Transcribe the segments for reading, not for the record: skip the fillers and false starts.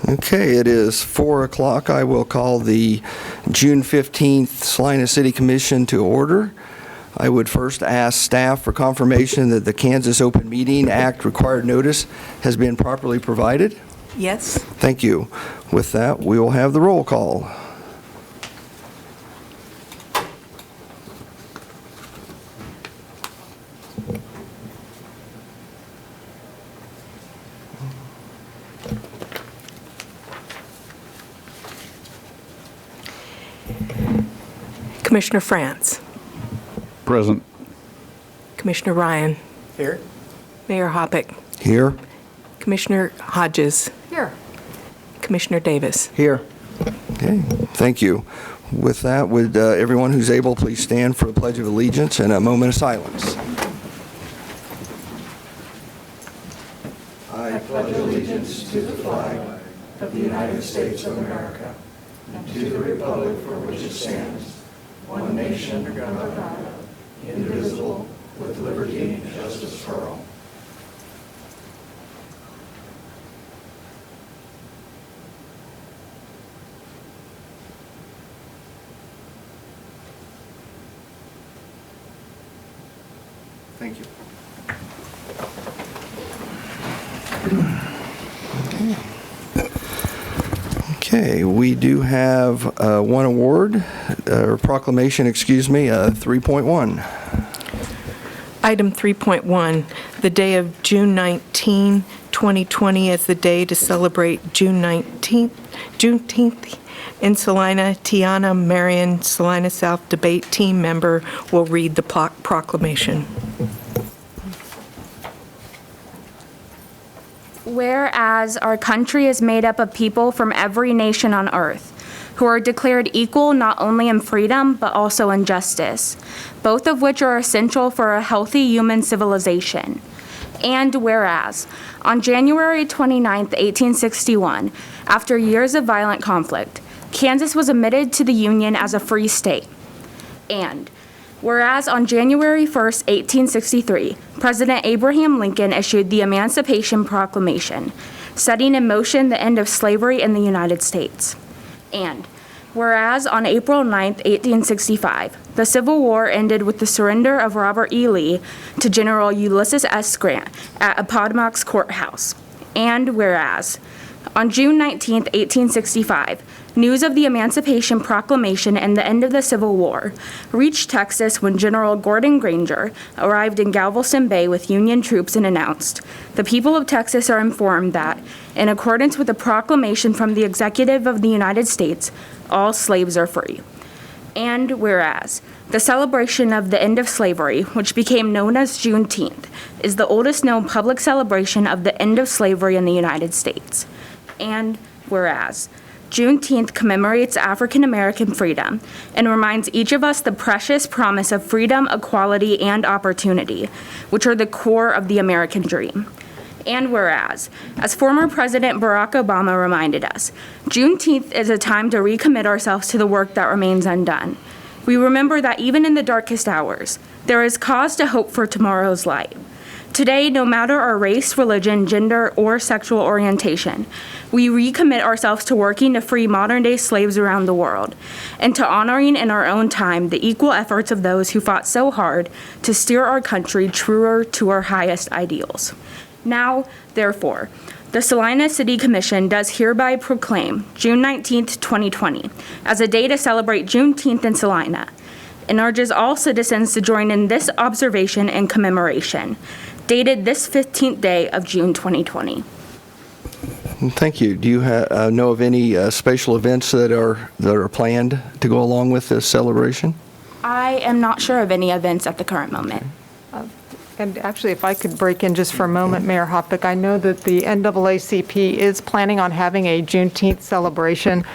Okay, it is 4 o'clock. I will call the June 15th Salina City Commission to order. I would first ask staff for confirmation that the Kansas Open Meeting Act required notice has been properly provided. Yes. Thank you. With that, we will have the roll call. Commissioner France. Present. Commissioner Ryan. Here. Mayor Hoppick. Here. Commissioner Hodges. Here. Commissioner Davis. Here. Okay, thank you. With that, would everyone who's able please stand for the Pledge of Allegiance and a moment of silence. I pledge allegiance to the flag of the United States of America and to the republic for which it stands, one nation under God, indivisible, with liberty and justice for all. Thank you. Okay, we do have one award, or proclamation, 3.1. Item 3.1, the day of June 19, 2020 is the day to celebrate Juneteenth in Salina. Tiana Marion, Salina South Debate Team member, will read the proclamation. Whereas our country is made up of people from every nation on earth, who are declared equal not only in freedom, but also in justice, both of which are essential for a healthy human civilization. And whereas, on January 29, 1861, after years of violent conflict, Kansas was admitted to the Union as a free state. And whereas on January 1, 1863, President Abraham Lincoln issued the Emancipation Proclamation, setting in motion the end of slavery in the United States. And whereas on April 9, 1865, the Civil War ended with the surrender of Robert E. Lee to General Ulysses S. Grant at Appomattox Courthouse. And whereas on June 19, 1865, news of the Emancipation Proclamation and the end of the Civil War reached Texas when General Gordon Granger arrived in Galveston Bay with Union troops and announced, "The people of Texas are informed that, in accordance with the proclamation from the Executive of the United States, all slaves are free." And whereas, the celebration of the end of slavery, which became known as Juneteenth, is the oldest known public celebration of the end of slavery in the United States. And whereas, Juneteenth commemorates African American freedom and reminds each of us the precious promise of freedom, equality, and opportunity, which are the core of the American dream. And whereas, as former President Barack Obama reminded us, Juneteenth is a time to recommit ourselves to the work that remains undone. We remember that even in the darkest hours, there is cause to hope for tomorrow's light. Today, no matter our race, religion, gender, or sexual orientation, we recommit ourselves to working to free modern-day slaves around the world and to honoring in our own time the equal efforts of those who fought so hard to steer our country truer to our highest ideals. Now, therefore, the Salina City Commission does hereby proclaim June 19, 2020 as a day to celebrate Juneteenth in Salina and urges all citizens to join in this observation and commemoration, dated this 15th day of June 2020. Thank you. Do you know of any special events that are planned to go along with this celebration? I am not sure of any events at the current moment. And actually, if I could break in just for a moment, Mayor Hoppick, I know that the NAACP is planning on having a Juneteenth celebration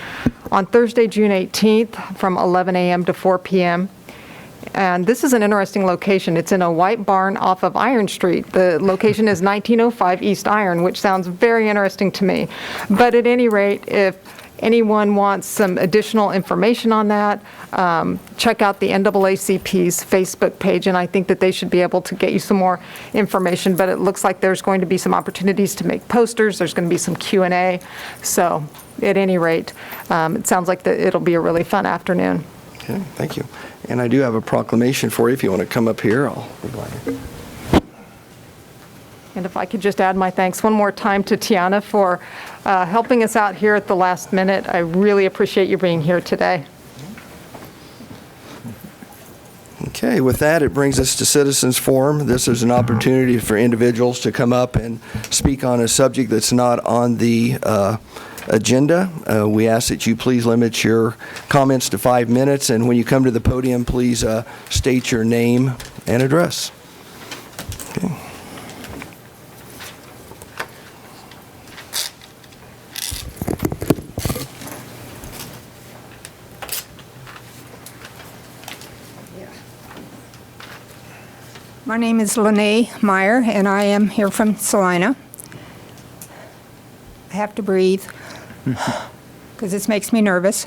on Thursday, June 18th from 11 a.m. to 4 p.m. And this is an interesting location. It's in a white barn off of Iron Street. The location is 1905 East Iron, which sounds very interesting to me. But at any rate, if anyone wants some additional information on that, check out the NAACP's Facebook page, and I think that they should be able to get you some more information. But it looks like there's going to be some opportunities to make posters. There's going to be some Q&A. So at any rate, it sounds like it'll be a really fun afternoon. Okay, thank you. And I do have a proclamation for you. If you want to come up here, I'll be glad to. And if I could just add my thanks one more time to Tiana for helping us out here at the last minute. I really appreciate you being here today. Okay, with that, it brings us to Citizens Forum. This is an opportunity for individuals to come up and speak on a subject that's not on the agenda. We ask that you please limit your comments to 5 minutes, and when you come to the podium, please state your name and address. Okay. My name is Lene Meyer, and I am here from Salina. I have to breathe because this makes me nervous.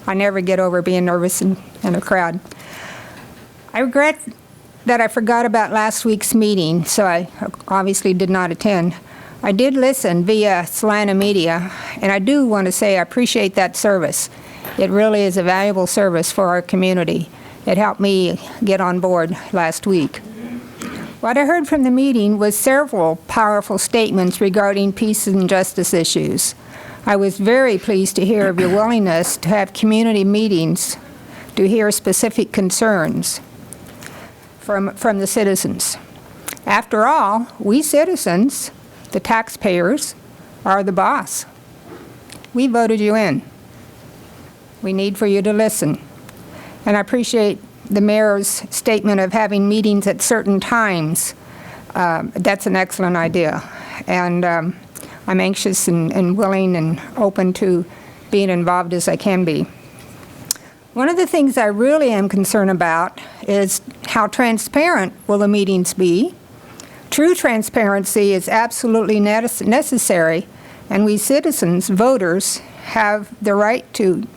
I never get over being nervous in a crowd. I regret that I forgot about last week's meeting, so I obviously did not attend. I did listen via Salina Media, and I do want to say I appreciate that service. It really is a valuable service for our community. It helped me get on board last week. What I heard from the meeting was several powerful statements regarding peace and justice issues. I was very pleased to hear of your willingness to have community meetings to hear specific concerns from the citizens. After all, we citizens, the taxpayers, are the boss. We voted you in. We need for you to listen. And I appreciate the mayor's statement of having meetings at certain times. That's an excellent idea. And I'm anxious and willing and open to being involved as I can be. One of the things I really am concerned about is how transparent will the meetings be. True transparency is absolutely necessary, and we citizens, voters, have the right to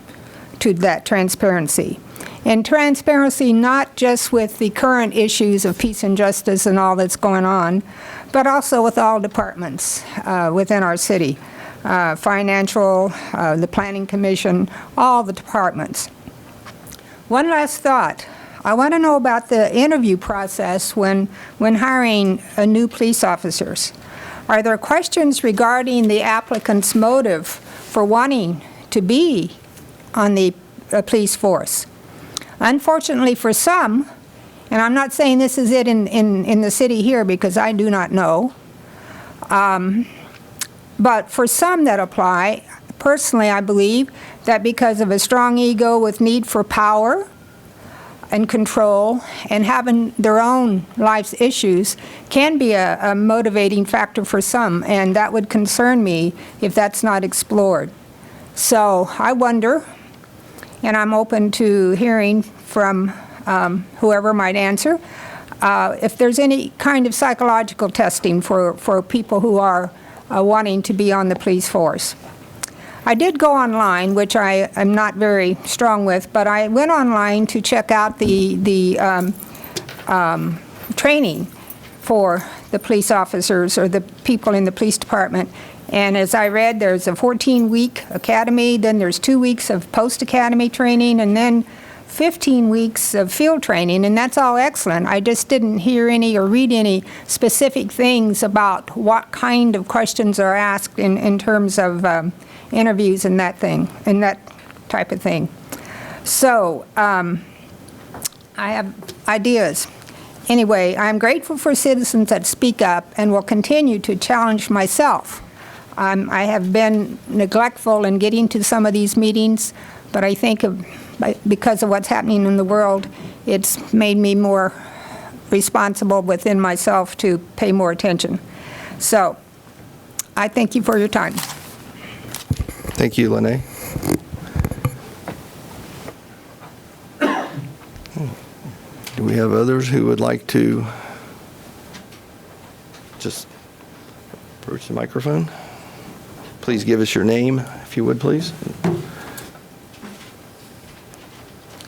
that transparency. And transparency not just with the current issues of peace and justice and all that's going on, but also with all departments within our city, financial, the Planning Commission, all the departments. One last thought. I want to know about the interview process when hiring new police officers. Are there questions regarding the applicant's motive for wanting to be on the police force? Unfortunately for some, and I'm not saying this is it in the city here because I do not know, but for some that apply, personally I believe that because of a strong ego with need for power and control and having their own life's issues can be a motivating factor for some, and that would concern me if that's not explored. So I wonder, and I'm open to hearing from whoever might answer, if there's any kind of psychological testing for people who are wanting to be on the police force. I did go online, which I am not very strong with, but I went online to check out the training for the police officers or the people in the police department. And as I read, there's a 14-week academy, then there's 2 weeks of post-academy training, and then 15 weeks of field training, and that's all excellent. I just didn't hear any or read any specific things about what kind of questions are asked in terms of interviews and that type of thing. So I have ideas. Anyway, I'm grateful for citizens that speak up and will continue to challenge myself. I have been neglectful in getting to some of these meetings, but I think because of what's happening in the world, it's made me more responsible within myself to pay more attention. So I thank you for your time. Thank you, Lene. Do we have others who would like to just approach the microphone? Please give us your name, if you would, please.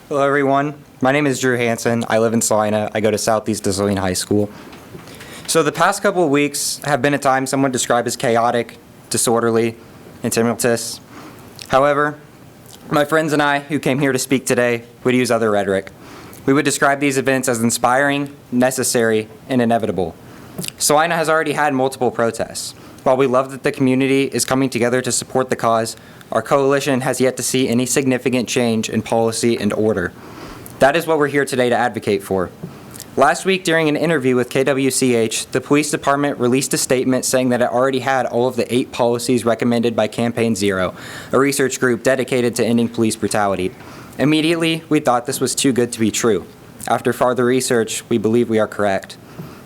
Hello, everyone. My name is Drew Hansen. I live in Salina. I go to Southeast Salina High School. So the past couple of weeks have been a time someone described as chaotic, disorderly, and tumultuous. However, my friends and I, who came here to speak today, would use other rhetoric. We would describe these events as inspiring, necessary, and inevitable. Salina has already had multiple protests. While we love that the community is coming together to support the cause, our coalition has yet to see any significant change in policy and order. That is what we're here today to advocate for. Last week, during an interview with KWCH, the police department released a statement saying that it already had all of the 8 policies recommended by Campaign Zero, a research group dedicated to ending police brutality. Immediately, we thought this was too good to be true. After further research, we believe we are correct.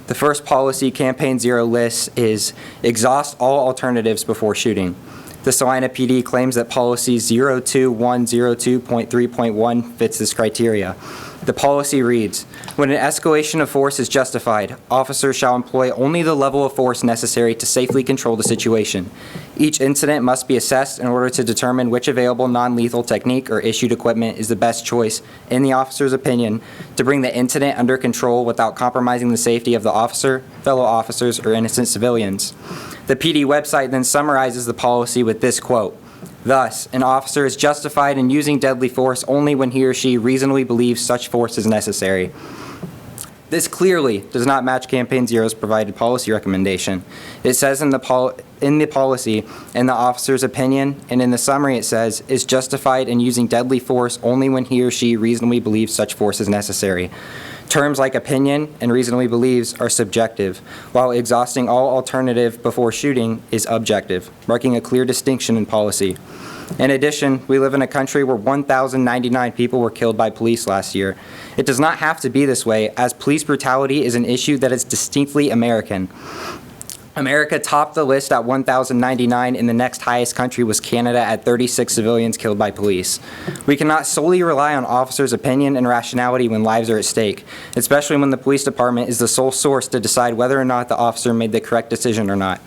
The first policy Campaign Zero lists is exhaust all alternatives before shooting. The Salina PD claims that policy 02102.3.1 fits this criteria. The policy reads, when an escalation of force is justified, officers shall employ only the level of force necessary to safely control the situation. Each incident must be assessed in order to determine which available non-lethal technique or issued equipment is the best choice, in the officer's opinion, to bring the incident under control without compromising the safety of the officer, fellow officers, or innocent civilians. The PD website then summarizes the policy with this quote, thus, an officer is justified in using deadly force only when he or she reasonably believes such force is necessary. This clearly does not match Campaign Zero's provided policy recommendation. It says in the policy, in the officer's opinion, and in the summary it says, is justified in using deadly force only when he or she reasonably believes such force is necessary. Terms like opinion and reasonably believes are subjective, while exhausting all alternative before shooting is objective, marking a clear distinction in policy. In addition, we live in a country where 1,099 people were killed by police last year. It does not have to be this way, as police brutality is an issue that is distinctly American. America topped the list at 1,099, and the next highest country was Canada at 36 civilians killed by police. We cannot solely rely on officers' opinion and rationality when lives are at stake, especially when the police department is the sole source to decide whether or not the officer made the correct decision or not.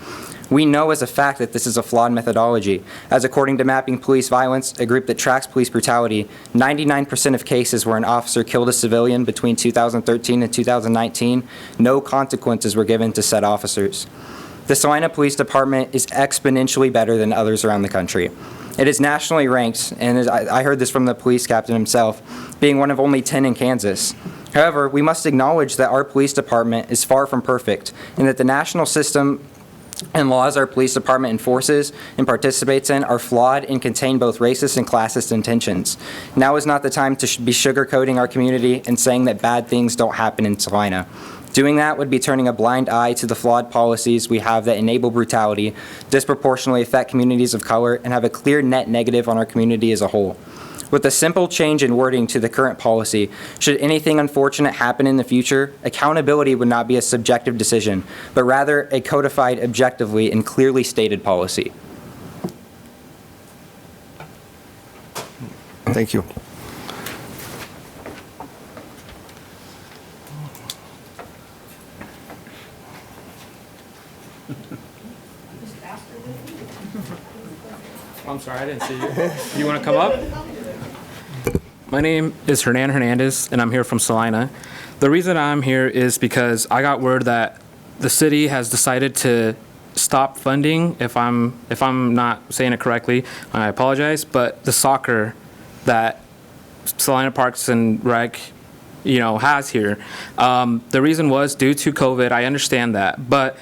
We know as a fact that this is a flawed methodology, as according to Mapping Police Violence, a group that tracks police brutality, 99% of cases where an officer killed a civilian between 2013 and 2019, no consequences were given to said officers. The Salina Police Department is exponentially better than others around the country. It is nationally ranked, and I heard this from the police captain himself, being one of only 10 in Kansas. However, we must acknowledge that our police department is far from perfect, and that the national system and laws our police department enforces and participates in are flawed and contain both racist and classist intentions. Now is not the time to be sugarcoating our community and saying that bad things don't happen in Salina. Doing that would be turning a blind eye to the flawed policies we have that enable brutality, disproportionately affect communities of color, and have a clear net negative on our community as a whole. With a simple change in wording to the current policy, should anything unfortunate happen in the future, accountability would not be a subjective decision, but rather a codified objectively and clearly stated policy. Thank you. I'm sorry, I didn't see you. You want to come up? My name is Hernan Hernandez, and I'm here from Salina. The reason I'm here is because I got word that the city has decided to stop funding, if I'm not saying it correctly, I apologize, but the soccer that Salina Parks and Rec, has here. The reason was due to COVID. I understand that, but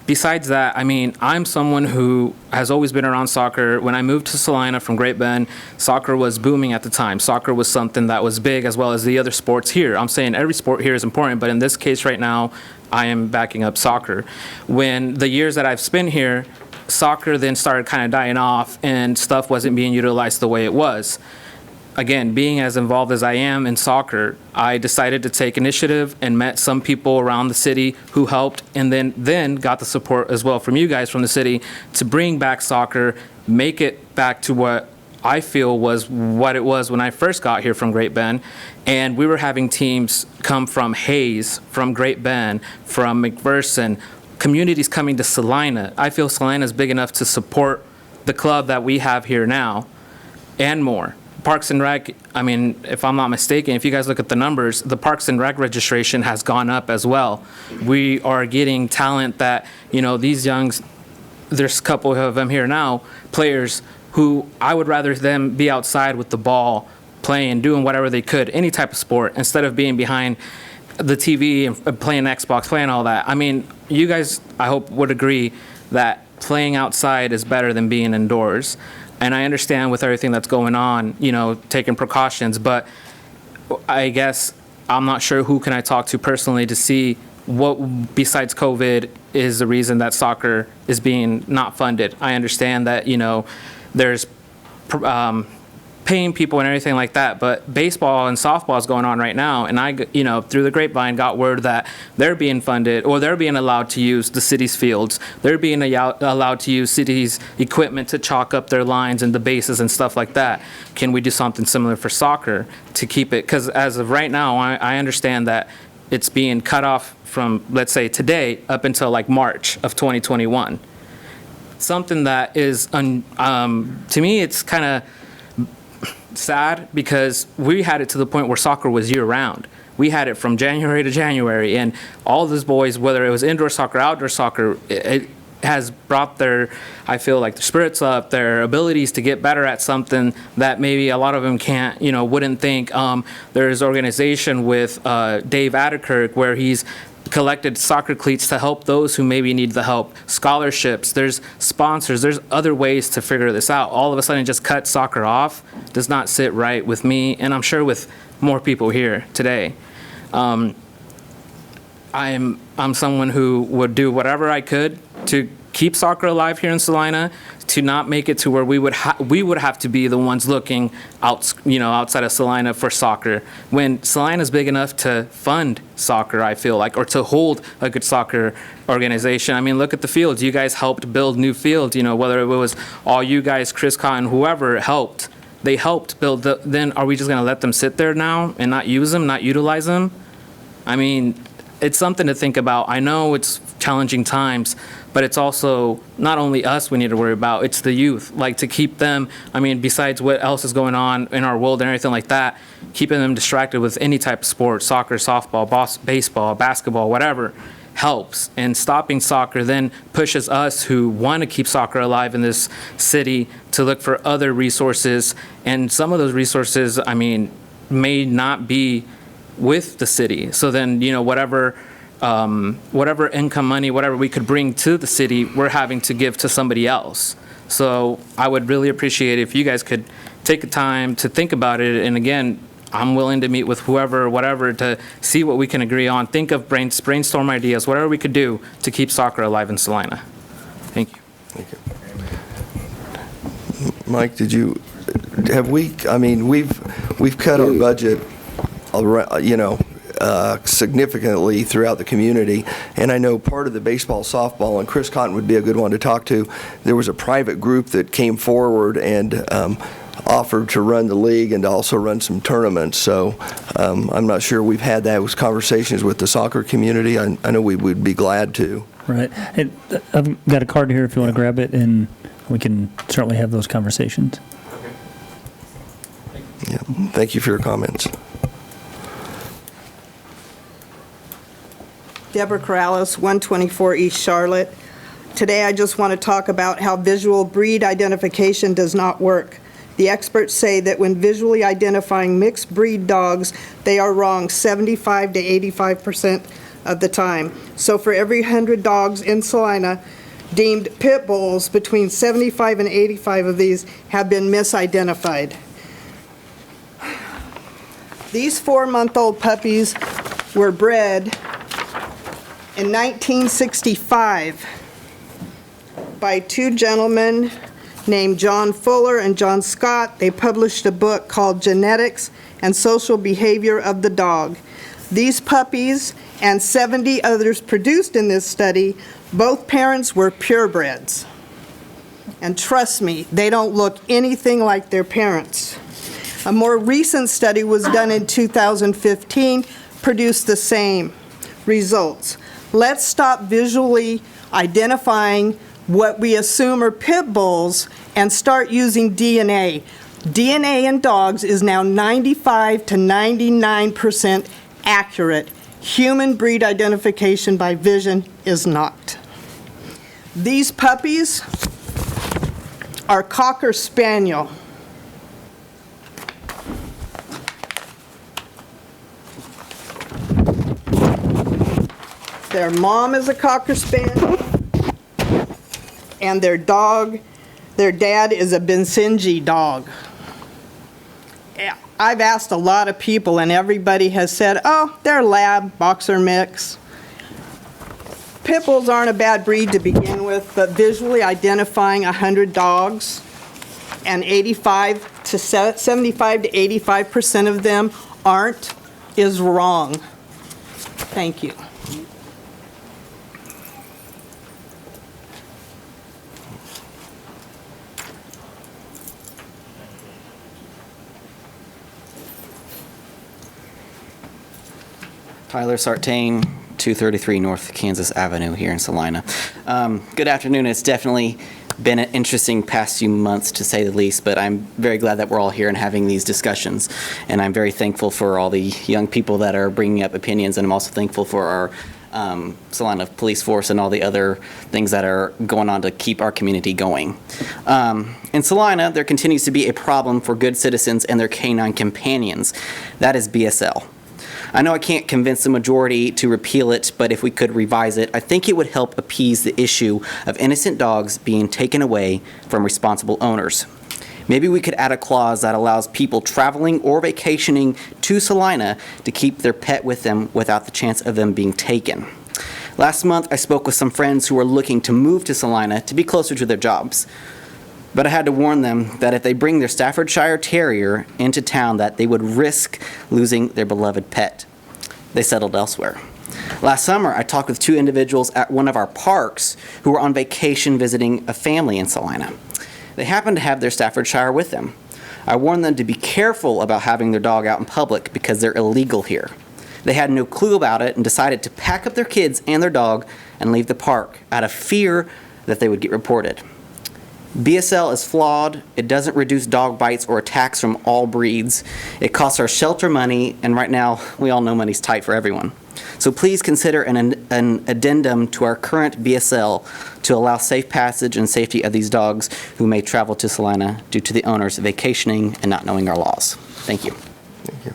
besides that, I'm someone who has always been around soccer. When I moved to Salina from Great Bend, soccer was booming at the time. Soccer was something that was big, as well as the other sports here. I'm saying every sport here is important, but in this case right now, I am backing up soccer. When the years that I've spent here, soccer then started kind of dying off and stuff wasn't being utilized the way it was. Again, being as involved as I am in soccer, I decided to take initiative and met some people around the city who helped, and then got the support as well from you guys from the city to bring back soccer, make it back to what I feel was what it was when I first got here from Great Bend. And we were having teams come from Hayes, from Great Bend, from McPherson, communities coming to Salina. I feel Salina is big enough to support the club that we have here now and more. Parks and Rec, I mean, if I'm not mistaken, if you guys look at the numbers, the Parks and Rec registration has gone up as well. We are getting talent that, these youngs, there's a couple of them here now, players who I would rather them be outside with the ball, playing, doing whatever they could, any type of sport, instead of being behind the TV and playing Xbox, playing all that. I mean, you guys, I hope, would agree that playing outside is better than being indoors. And I understand with everything that's going on, taking precautions, but I guess I'm not sure who can I talk to personally to see what, besides COVID, is the reason that soccer is being not funded. I understand that, there's paying people and everything like that, but baseball and softball is going on right now, and I, through the grapevine got word that they're being funded, or they're being allowed to use the city's fields. They're being allowed to use city's equipment to chalk up their lines and the bases and stuff like that. Can we do something similar for soccer to keep it? Because as of right now, I understand that it's being cut off from, let's say, today up until like March of 2021. Something that is, to me, it's kind of sad, because we had it to the point where soccer was year-round. We had it from January to January, and all those boys, whether it was indoor soccer, outdoor soccer, it has brought their, I feel like, their spirits up, their abilities to get better at something that maybe a lot of them can't, wouldn't think. There's an organization with Dave Atterkirk where he's collected soccer cleats to help those who maybe need the help, scholarships, there's sponsors, there's other ways to figure this out. All of a sudden just cut soccer off does not sit right with me, and I'm sure with more people here today. I'm someone who would do whatever I could to keep soccer alive here in Salina, to not make it to where we would have to be the ones looking outside of Salina for soccer, when Salina's big enough to fund soccer, I feel like, or to hold a good soccer organization. I mean, look at the fields. You guys helped build new fields, whether it was all you guys, Chris Cotton, whoever helped. They helped build then are we just going to let them sit there now and not use them, not utilize them? I mean, it's something to think about. I know it's challenging times, but it's also not only us we need to worry about, it's the youth. Like, to keep them, I mean, besides what else is going on in our world and everything like that, keeping them distracted with any type of sport, soccer, softball, baseball, basketball, whatever, helps. And stopping soccer then pushes us who want to keep soccer alive in this city to look for other resources. And some of those resources, I mean, may not be with the city. So then, whatever income money, whatever we could bring to the city, we're having to give to somebody else. So I would really appreciate it if you guys could take the time to think about it. And again, I'm willing to meet with whoever, whatever, to see what we can agree on. Think of brainstorm ideas, whatever we could do to keep soccer alive in Salina. Thank you. Thank you. Mike, we've cut our budget, significantly throughout the community, and I know part of the baseball, softball, and Chris Cotton would be a good one to talk to. There was a private group that came forward and offered to run the league and to also run some tournaments. So I'm not sure we've had those conversations with the soccer community. I know we would be glad to. Right. I've got a card here if you want to grab it, and we can certainly have those conversations. Yeah. Thank you for your comments. Deborah Corrales, 124 East Charlotte. Today I just want to talk about how visual breed identification does not work. The experts say that when visually identifying mixed breed dogs, they are wrong 75 to 85% of the time. So for every 100 dogs in Salina deemed pit bulls, between 75 and 85 of these have been misidentified. These 4-month-old puppies were bred in 1965 by two gentlemen named John Fuller and John Scott. They published a book called Genetics and Social Behavior of the Dog. These puppies and 70 others produced in this study, both parents were purebreds. And trust me, they don't look anything like their parents. A more recent study was done in 2015, produced the same results. Let's stop visually identifying what we assume are pit bulls and start using DNA. DNA in dogs is now 95 to 99% accurate. Human breed identification by vision is not. These puppies are Cocker Spaniel. Their mom is a Cocker Spaniel, and their dad is a Bensinji dog. I've asked a lot of people, and everybody has said, oh, they're lab, boxer mix. Pit bulls aren't a bad breed to begin with, but visually identifying 100 dogs, and 75 to 85% of them aren't, is wrong. Thank you. Tyler Sartain, 233 North Kansas Avenue here in Salina. Good afternoon. It's definitely been an interesting past few months, to say the least, but I'm very glad that we're all here and having these discussions. And I'm very thankful for all the young people that are bringing up opinions, and I'm also thankful for our Salina police force and all the other things that are going on to keep our community going. In Salina, there continues to be a problem for good citizens and their canine companions. That is BSL. I know I can't convince the majority to repeal it, but if we could revise it, I think it would help appease the issue of innocent dogs being taken away from responsible owners. Maybe we could add a clause that allows people traveling or vacationing to Salina to keep their pet with them without the chance of them being taken. Last month, I spoke with some friends who were looking to move to Salina to be closer to their jobs. But I had to warn them that if they bring their Staffordshire Terrier into town, that they would risk losing their beloved pet. They settled elsewhere. Last summer, I talked with two individuals at one of our parks who were on vacation visiting a family in Salina. They happened to have their Staffordshire with them. I warned them to be careful about having their dog out in public because they're illegal here. They had no clue about it and decided to pack up their kids and their dog and leave the park out of fear that they would get reported. BSL is flawed. It doesn't reduce dog bites or attacks from all breeds. It costs our shelter money, and right now, we all know money's tight for everyone. So please consider an addendum to our current BSL to allow safe passage and safety of these dogs who may travel to Salina due to the owners vacationing and not knowing our laws. Thank you. Thank you.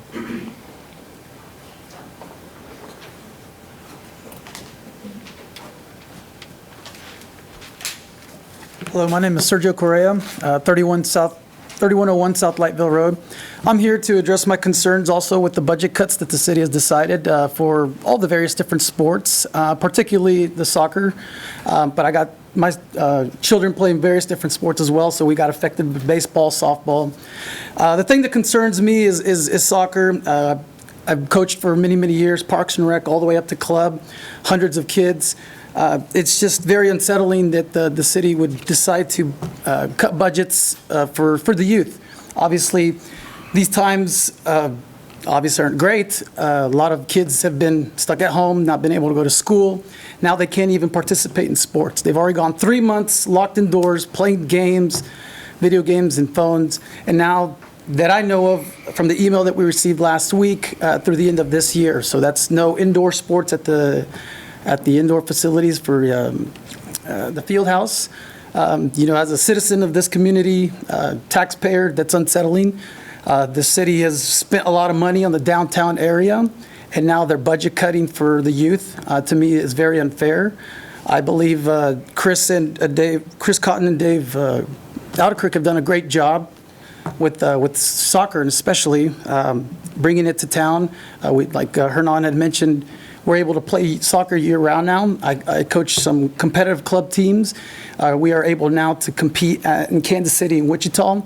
Hello, my name is Sergio Correa, 3101 South Lightville Road. I'm here to address my concerns also with the budget cuts that the city has decided for all the various different sports, particularly the soccer. But I got my children playing various different sports as well, so we got affected with baseball, softball. The thing that concerns me is soccer. I've coached for many, many years, Parks and Rec, all the way up to club, hundreds of kids. It's just very unsettling that the city would decide to cut budgets for the youth. Obviously, these times obviously aren't great. A lot of kids have been stuck at home, not been able to go to school. Now they can't even participate in sports. They've already gone 3 months locked indoors, playing games, video games and phones, and now that I know of from the email that we received last week through the end of this year. So that's no indoor sports at the indoor facilities for the field house. As a citizen of this community, taxpayer, that's unsettling. The city has spent a lot of money on the downtown area, and now they're budget cutting for the youth. To me, is very unfair. I believe Chris Cotton and Dave Outerkirk have done a great job with soccer, and especially bringing it to town. Like Hernan had mentioned, we're able to play soccer year-round now. I coach some competitive club teams. We are able now to compete in Kansas City and Wichita,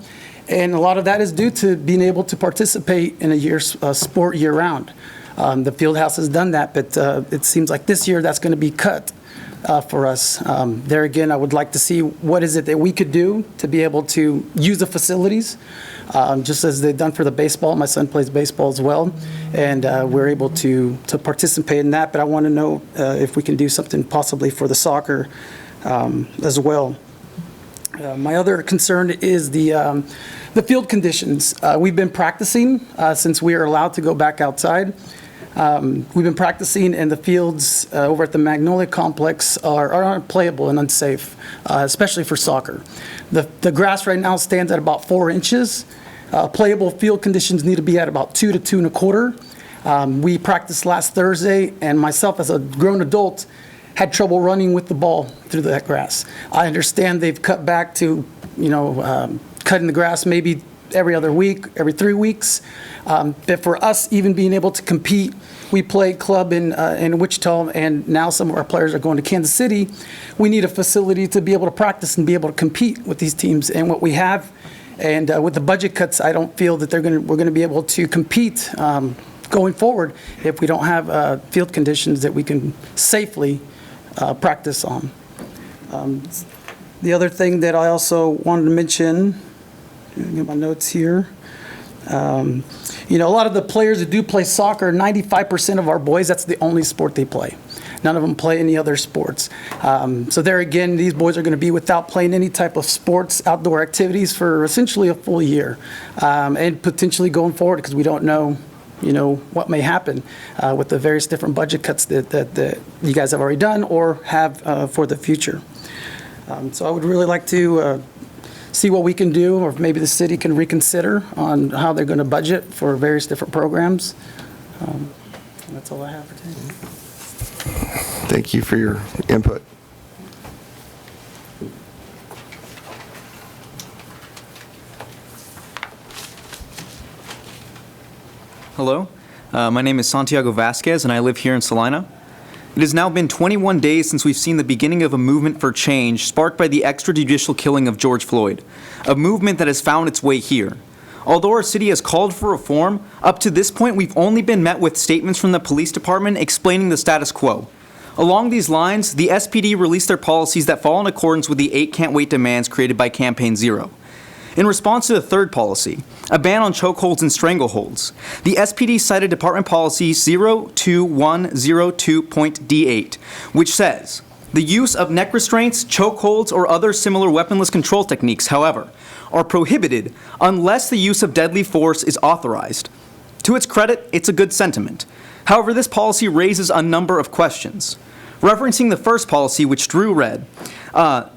and a lot of that is due to being able to participate in a sport year-round. The field house has done that, but it seems like this year that's going to be cut for us. There again, I would like to see what is it that we could do to be able to use the facilities, just as they've done for the baseball. My son plays baseball as well, and we're able to participate in that. But I want to know if we can do something possibly for the soccer as well. My other concern is the field conditions. We've been practicing since we are allowed to go back outside. We've been practicing, and the fields over at the Magnolia Complex are unplayable and unsafe, especially for soccer. The grass right now stands at about 4 inches. Playable field conditions need to be at about 2 to 2 1/4. We practiced last Thursday, and myself as a grown adult had trouble running with the ball through that grass. I understand they've cut back to, cutting the grass maybe every other week, every 3 weeks. But for us, even being able to compete, we played club in Wichita, and now some of our players are going to Kansas City. We need a facility to be able to practice and be able to compete with these teams. And what we have, and with the budget cuts, I don't feel that we're going to be able to compete going forward if we don't have field conditions that we can safely practice on. The other thing that I also wanted to mention, get my notes here. A lot of the players that do play soccer, 95% of our boys, that's the only sport they play. None of them play any other sports. So there again, these boys are going to be without playing any type of sports, outdoor activities for essentially a full year, and potentially going forward because we don't know, what may happen with the various different budget cuts that you guys have already done or have for the future. So I would really like to see what we can do, or maybe the city can reconsider on how they're going to budget for various different programs. That's all I have for today. Thank you for your input. Hello, my name is Santiago Vasquez, and I live here in Salina. It has now been 21 days since we've seen the beginning of a movement for change sparked by the extrajudicial killing of George Floyd, a movement that has found its way here. Although our city has called for reform, up to this point we've only been met with statements from the police department explaining the status quo. Along these lines, the SPD released their policies that fall in accordance with the 8 can't wait demands created by Campaign Zero. In response to the third policy, a ban on chokeholds and strangleholds, the SPD cited Department Policy 02102.D8, which says, the use of neck restraints, chokeholds, or other similar weaponless control techniques, however, are prohibited unless the use of deadly force is authorized. To its credit, it's a good sentiment. However, this policy raises a number of questions. Referencing the first policy, which Drew read,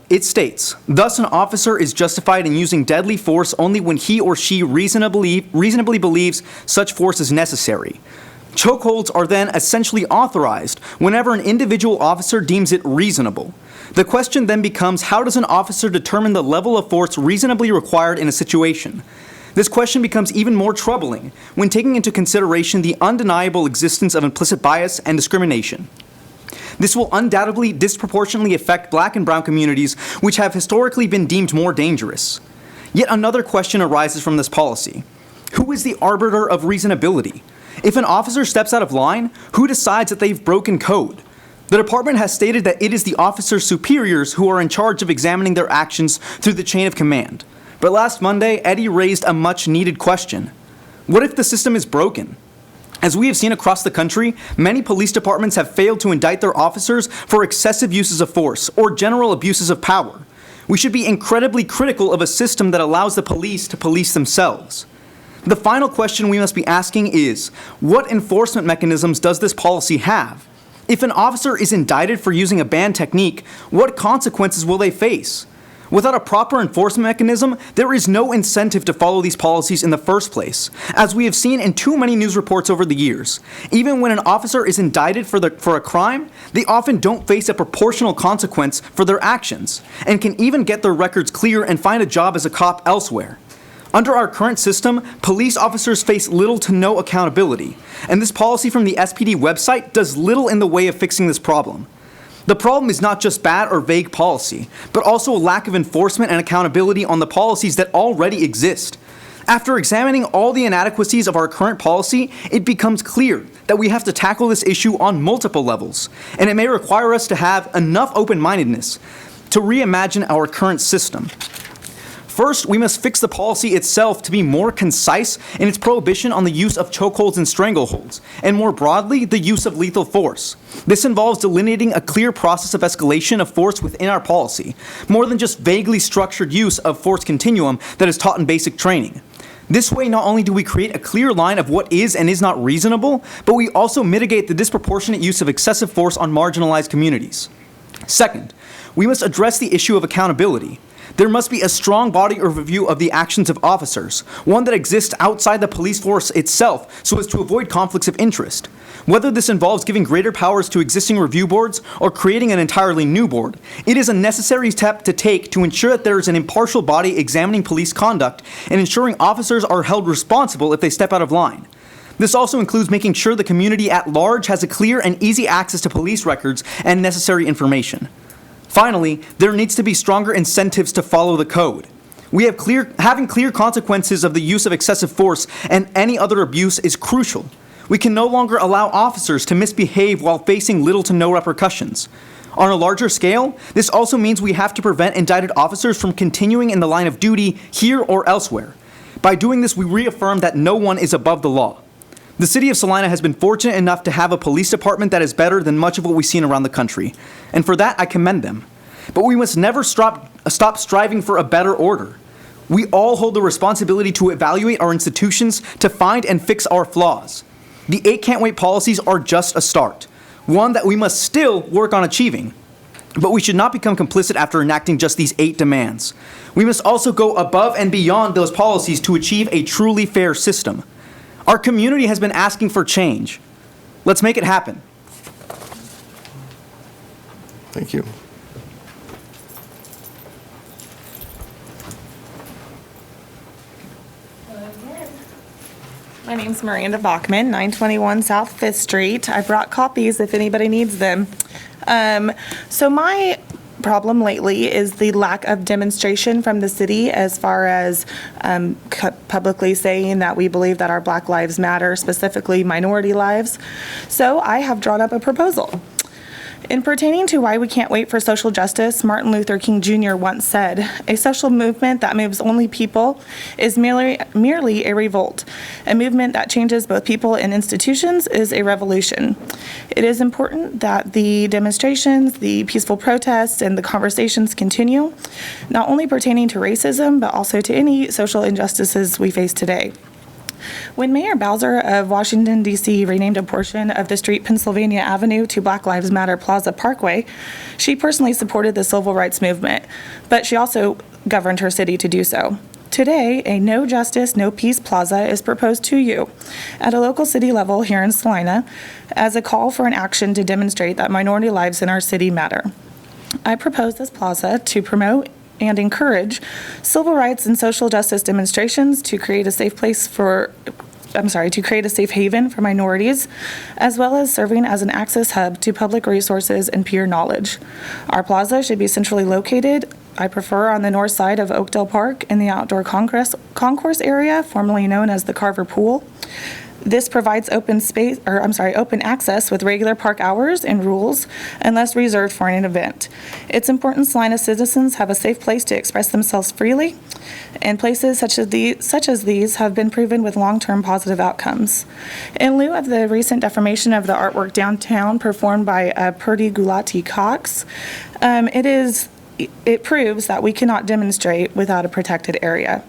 it states, thus an officer is justified in using deadly force only when he or she reasonably believes such force is necessary. Chokeholds are then essentially authorized whenever an individual officer deems it reasonable. The question then becomes, how does an officer determine the level of force reasonably required in a situation? This question becomes even more troubling when taking into consideration the undeniable existence of implicit bias and discrimination. This will undoubtedly disproportionately affect Black and brown communities, which have historically been deemed more dangerous. Yet another question arises from this policy. Who is the arbiter of reasonability? If an officer steps out of line, who decides that they've broken code? The department has stated that it is the officer's superiors who are in charge of examining their actions through the chain of command. But last Monday, Eddie raised a much-needed question. What if the system is broken? As we have seen across the country, many police departments have failed to indict their officers for excessive uses of force or general abuses of power. We should be incredibly critical of a system that allows the police to police themselves. The final question we must be asking is, what enforcement mechanisms does this policy have? If an officer is indicted for using a banned technique, what consequences will they face? Without a proper enforcement mechanism, there is no incentive to follow these policies in the first place, as we have seen in too many news reports over the years. Even when an officer is indicted for a crime, they often don't face a proportional consequence for their actions, and can even get their records clear and find a job as a cop elsewhere. Under our current system, police officers face little to no accountability, and this policy from the SPD website does little in the way of fixing this problem. The problem is not just bad or vague policy, but also a lack of enforcement and accountability on the policies that already exist. After examining all the inadequacies of our current policy, it becomes clear that we have to tackle this issue on multiple levels, and it may require us to have enough open-mindedness to reimagine our current system. First, we must fix the policy itself to be more concise in its prohibition on the use of chokeholds and strangleholds, and more broadly, the use of lethal force. This involves delineating a clear process of escalation of force within our policy, more than just vaguely structured use of force continuum that is taught in basic training. This way, not only do we create a clear line of what is and is not reasonable, but we also mitigate the disproportionate use of excessive force on marginalized communities. Second, we must address the issue of accountability. There must be a strong body of review of the actions of officers, one that exists outside the police force itself so as to avoid conflicts of interest. Whether this involves giving greater powers to existing review boards or creating an entirely new board, it is a necessary step to take to ensure that there is an impartial body examining police conduct and ensuring officers are held responsible if they step out of line. This also includes making sure the community at large has a clear and easy access to police records and necessary information. Finally, there needs to be stronger incentives to follow the code. Having clear consequences of the use of excessive force and any other abuse is crucial. We can no longer allow officers to misbehave while facing little to no repercussions. On a larger scale, this also means we have to prevent indicted officers from continuing in the line of duty here or elsewhere. By doing this, we reaffirm that no one is above the law. The city of Salina has been fortunate enough to have a police department that is better than much of what we've seen around the country, and for that I commend them. But we must never stop striving for a better order. We all hold the responsibility to evaluate our institutions to find and fix our flaws. The 8 can't wait policies are just a start, one that we must still work on achieving. But we should not become complicit after enacting just these 8 demands. We must also go above and beyond those policies to achieve a truly fair system. Our community has been asking for change. Let's make it happen. Thank you. My name's Miranda Bachman, 921 South 5th Street. I brought copies if anybody needs them. So my problem lately is the lack of demonstration from the city as far as publicly saying that we believe that our Black lives matter, specifically minority lives. So I have drawn up a proposal. In pertaining to why we can't wait for social justice, Martin Luther King Jr. once said, "A social movement that moves only people is merely a revolt. A movement that changes both people and institutions is a revolution." It is important that the demonstrations, the peaceful protests, and the conversations continue, not only pertaining to racism, but also to any social injustices we face today. When Mayor Bowser of Washington, D.C. renamed a portion of the street Pennsylvania Avenue to Black Lives Matter Plaza Parkway, she personally supported the civil rights movement, but she also governed her city to do so. Today, a No Justice, No Peace Plaza is proposed to you at a local city level here in Salina as a call for an action to demonstrate that minority lives in our city matter. I propose this plaza to promote and encourage civil rights and social justice demonstrations to create a safe haven for minorities, as well as serving as an access hub to public resources and peer knowledge. Our plaza should be centrally located, I prefer on the north side of Oakdale Park in the outdoor concourse area, formerly known as the Carver Pool. This provides open access with regular park hours and rules, unless reserved for an event. It's important Salina citizens have a safe place to express themselves freely, and places such as these have been proven with long-term positive outcomes. In lieu of the recent defamation of the artwork downtown performed by Purdy Gulati Cox, it proves that we cannot demonstrate without a protected area.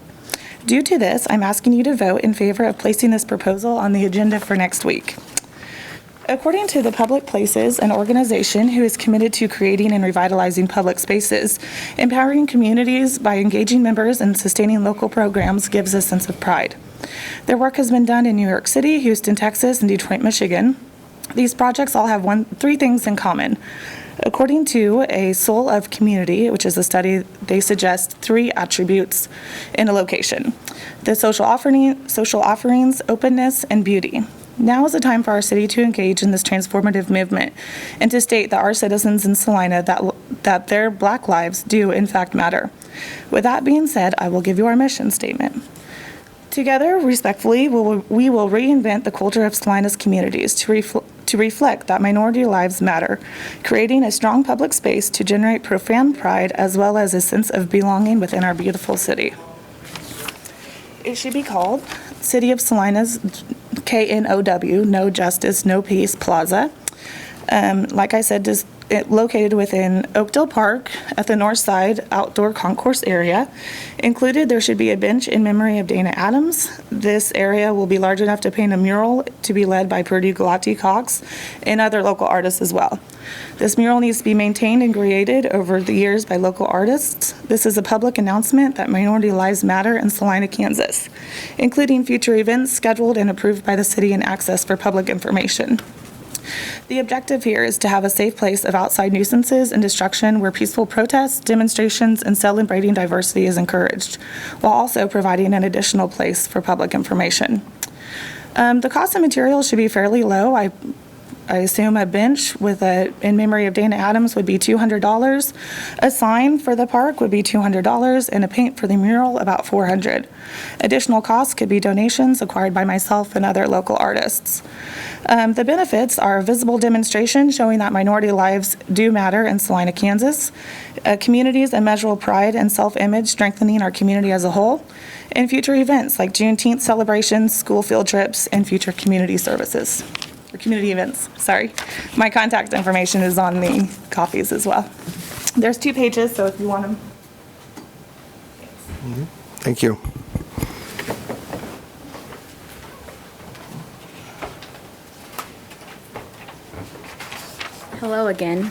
Due to this, I'm asking you to vote in favor of placing this proposal on the agenda for next week. According to the Public Places, an organization who is committed to creating and revitalizing public spaces, empowering communities by engaging members and sustaining local programs gives a sense of pride. Their work has been done in New York City, Houston, Texas, and Detroit, Michigan. These projects all have 3 things in common. According to a Soul of Community, which is a study, they suggest 3 attributes in a location: the social offerings, openness, and beauty. Now is the time for our city to engage in this transformative movement and to state that our citizens in Salina, that their Black lives do in fact matter. With that being said, I will give you our mission statement. Together, respectfully, we will reinvent the culture of Salina's communities to reflect that minority lives matter, creating a strong public space to generate profound pride as well as a sense of belonging within our beautiful city. It should be called City of Salina's KNOW, No Justice, No Peace Plaza. Like I said, located within Oakdale Park at the north side outdoor concourse area. Included, there should be a bench in memory of Dana Adams. This area will be large enough to paint a mural to be led by Purdue Galati Cox and other local artists as well. This mural needs to be maintained and created over the years by local artists. This is a public announcement that minority lives matter in Salina, Kansas, including future events scheduled and approved by the city and access for public information. The objective here is to have a safe place of outside nuisances and destruction where peaceful protests, demonstrations, and celebrating diversity is encouraged, while also providing an additional place for public information. The cost of materials should be fairly low. I assume a bench in memory of Dana Adams would be $200. A sign for the park would be $200, and a paint for the mural about $400. Additional costs could be donations acquired by myself and other local artists. The benefits are a visible demonstration showing that minority lives do matter in Salina, Kansas, communities and measurable pride and self-image strengthening our community as a whole, and future events like Juneteenth celebrations, school field trips, and future community services. Or community events, sorry. My contact information is on the copies as well. There's 2 pages, so if you want them. Thank you. Hello again.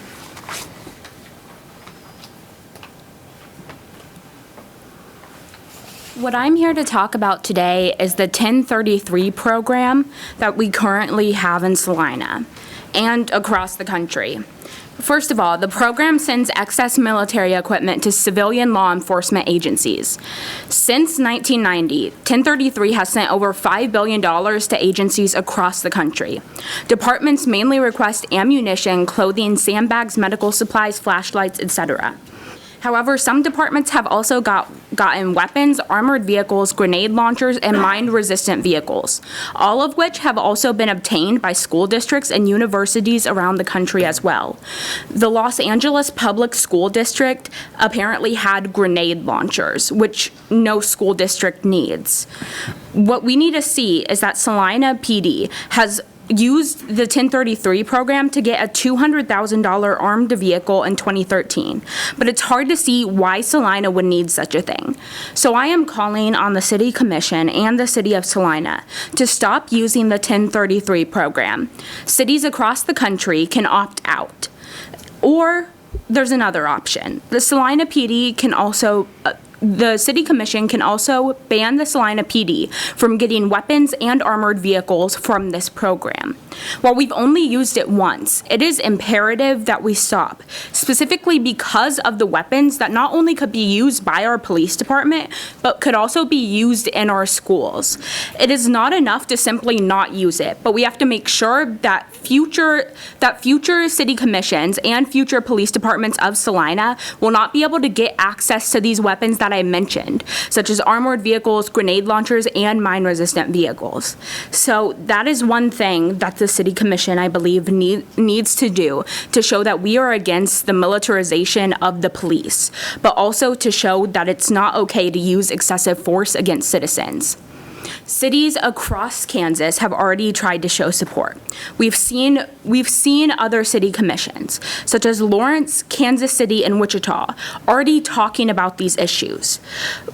What I'm here to talk about today is the 1033 program that we currently have in Salina and across the country. First of all, the program sends excess military equipment to civilian law enforcement agencies. Since 1990, 1033 has sent over $5 billion to agencies across the country. Departments mainly request ammunition, clothing, sandbags, medical supplies, flashlights, etc. However, some departments have also gotten weapons, armored vehicles, grenade launchers, and mine-resistant vehicles, all of which have also been obtained by school districts and universities around the country as well. The Los Angeles Public School District apparently had grenade launchers, which no school district needs. What we need to see is that Salina PD has used the 1033 program to get a $200,000 armed vehicle in 2013, but it's hard to see why Salina would need such a thing. So I am calling on the City Commission and the City of Salina to stop using the 1033 program. Cities across the country can opt out. Or there's another option. The Salina PD can also the City Commission can also ban the Salina PD from getting weapons and armored vehicles from this program. While we've only used it once, it is imperative that we stop, specifically because of the weapons that not only could be used by our police department, but could also be used in our schools. It is not enough to simply not use it, but we have to make sure that future city commissions and future police departments of Salina will not be able to get access to these weapons that I mentioned, such as armored vehicles, grenade launchers, and mine-resistant vehicles. So that is one thing that the City Commission, I believe, needs to do to show that we are against the militarization of the police, but also to show that it's not okay to use excessive force against citizens. Cities across Kansas have already tried to show support. We've seen other city commissions, such as Lawrence, Kansas City, and Wichita, already talking about these issues.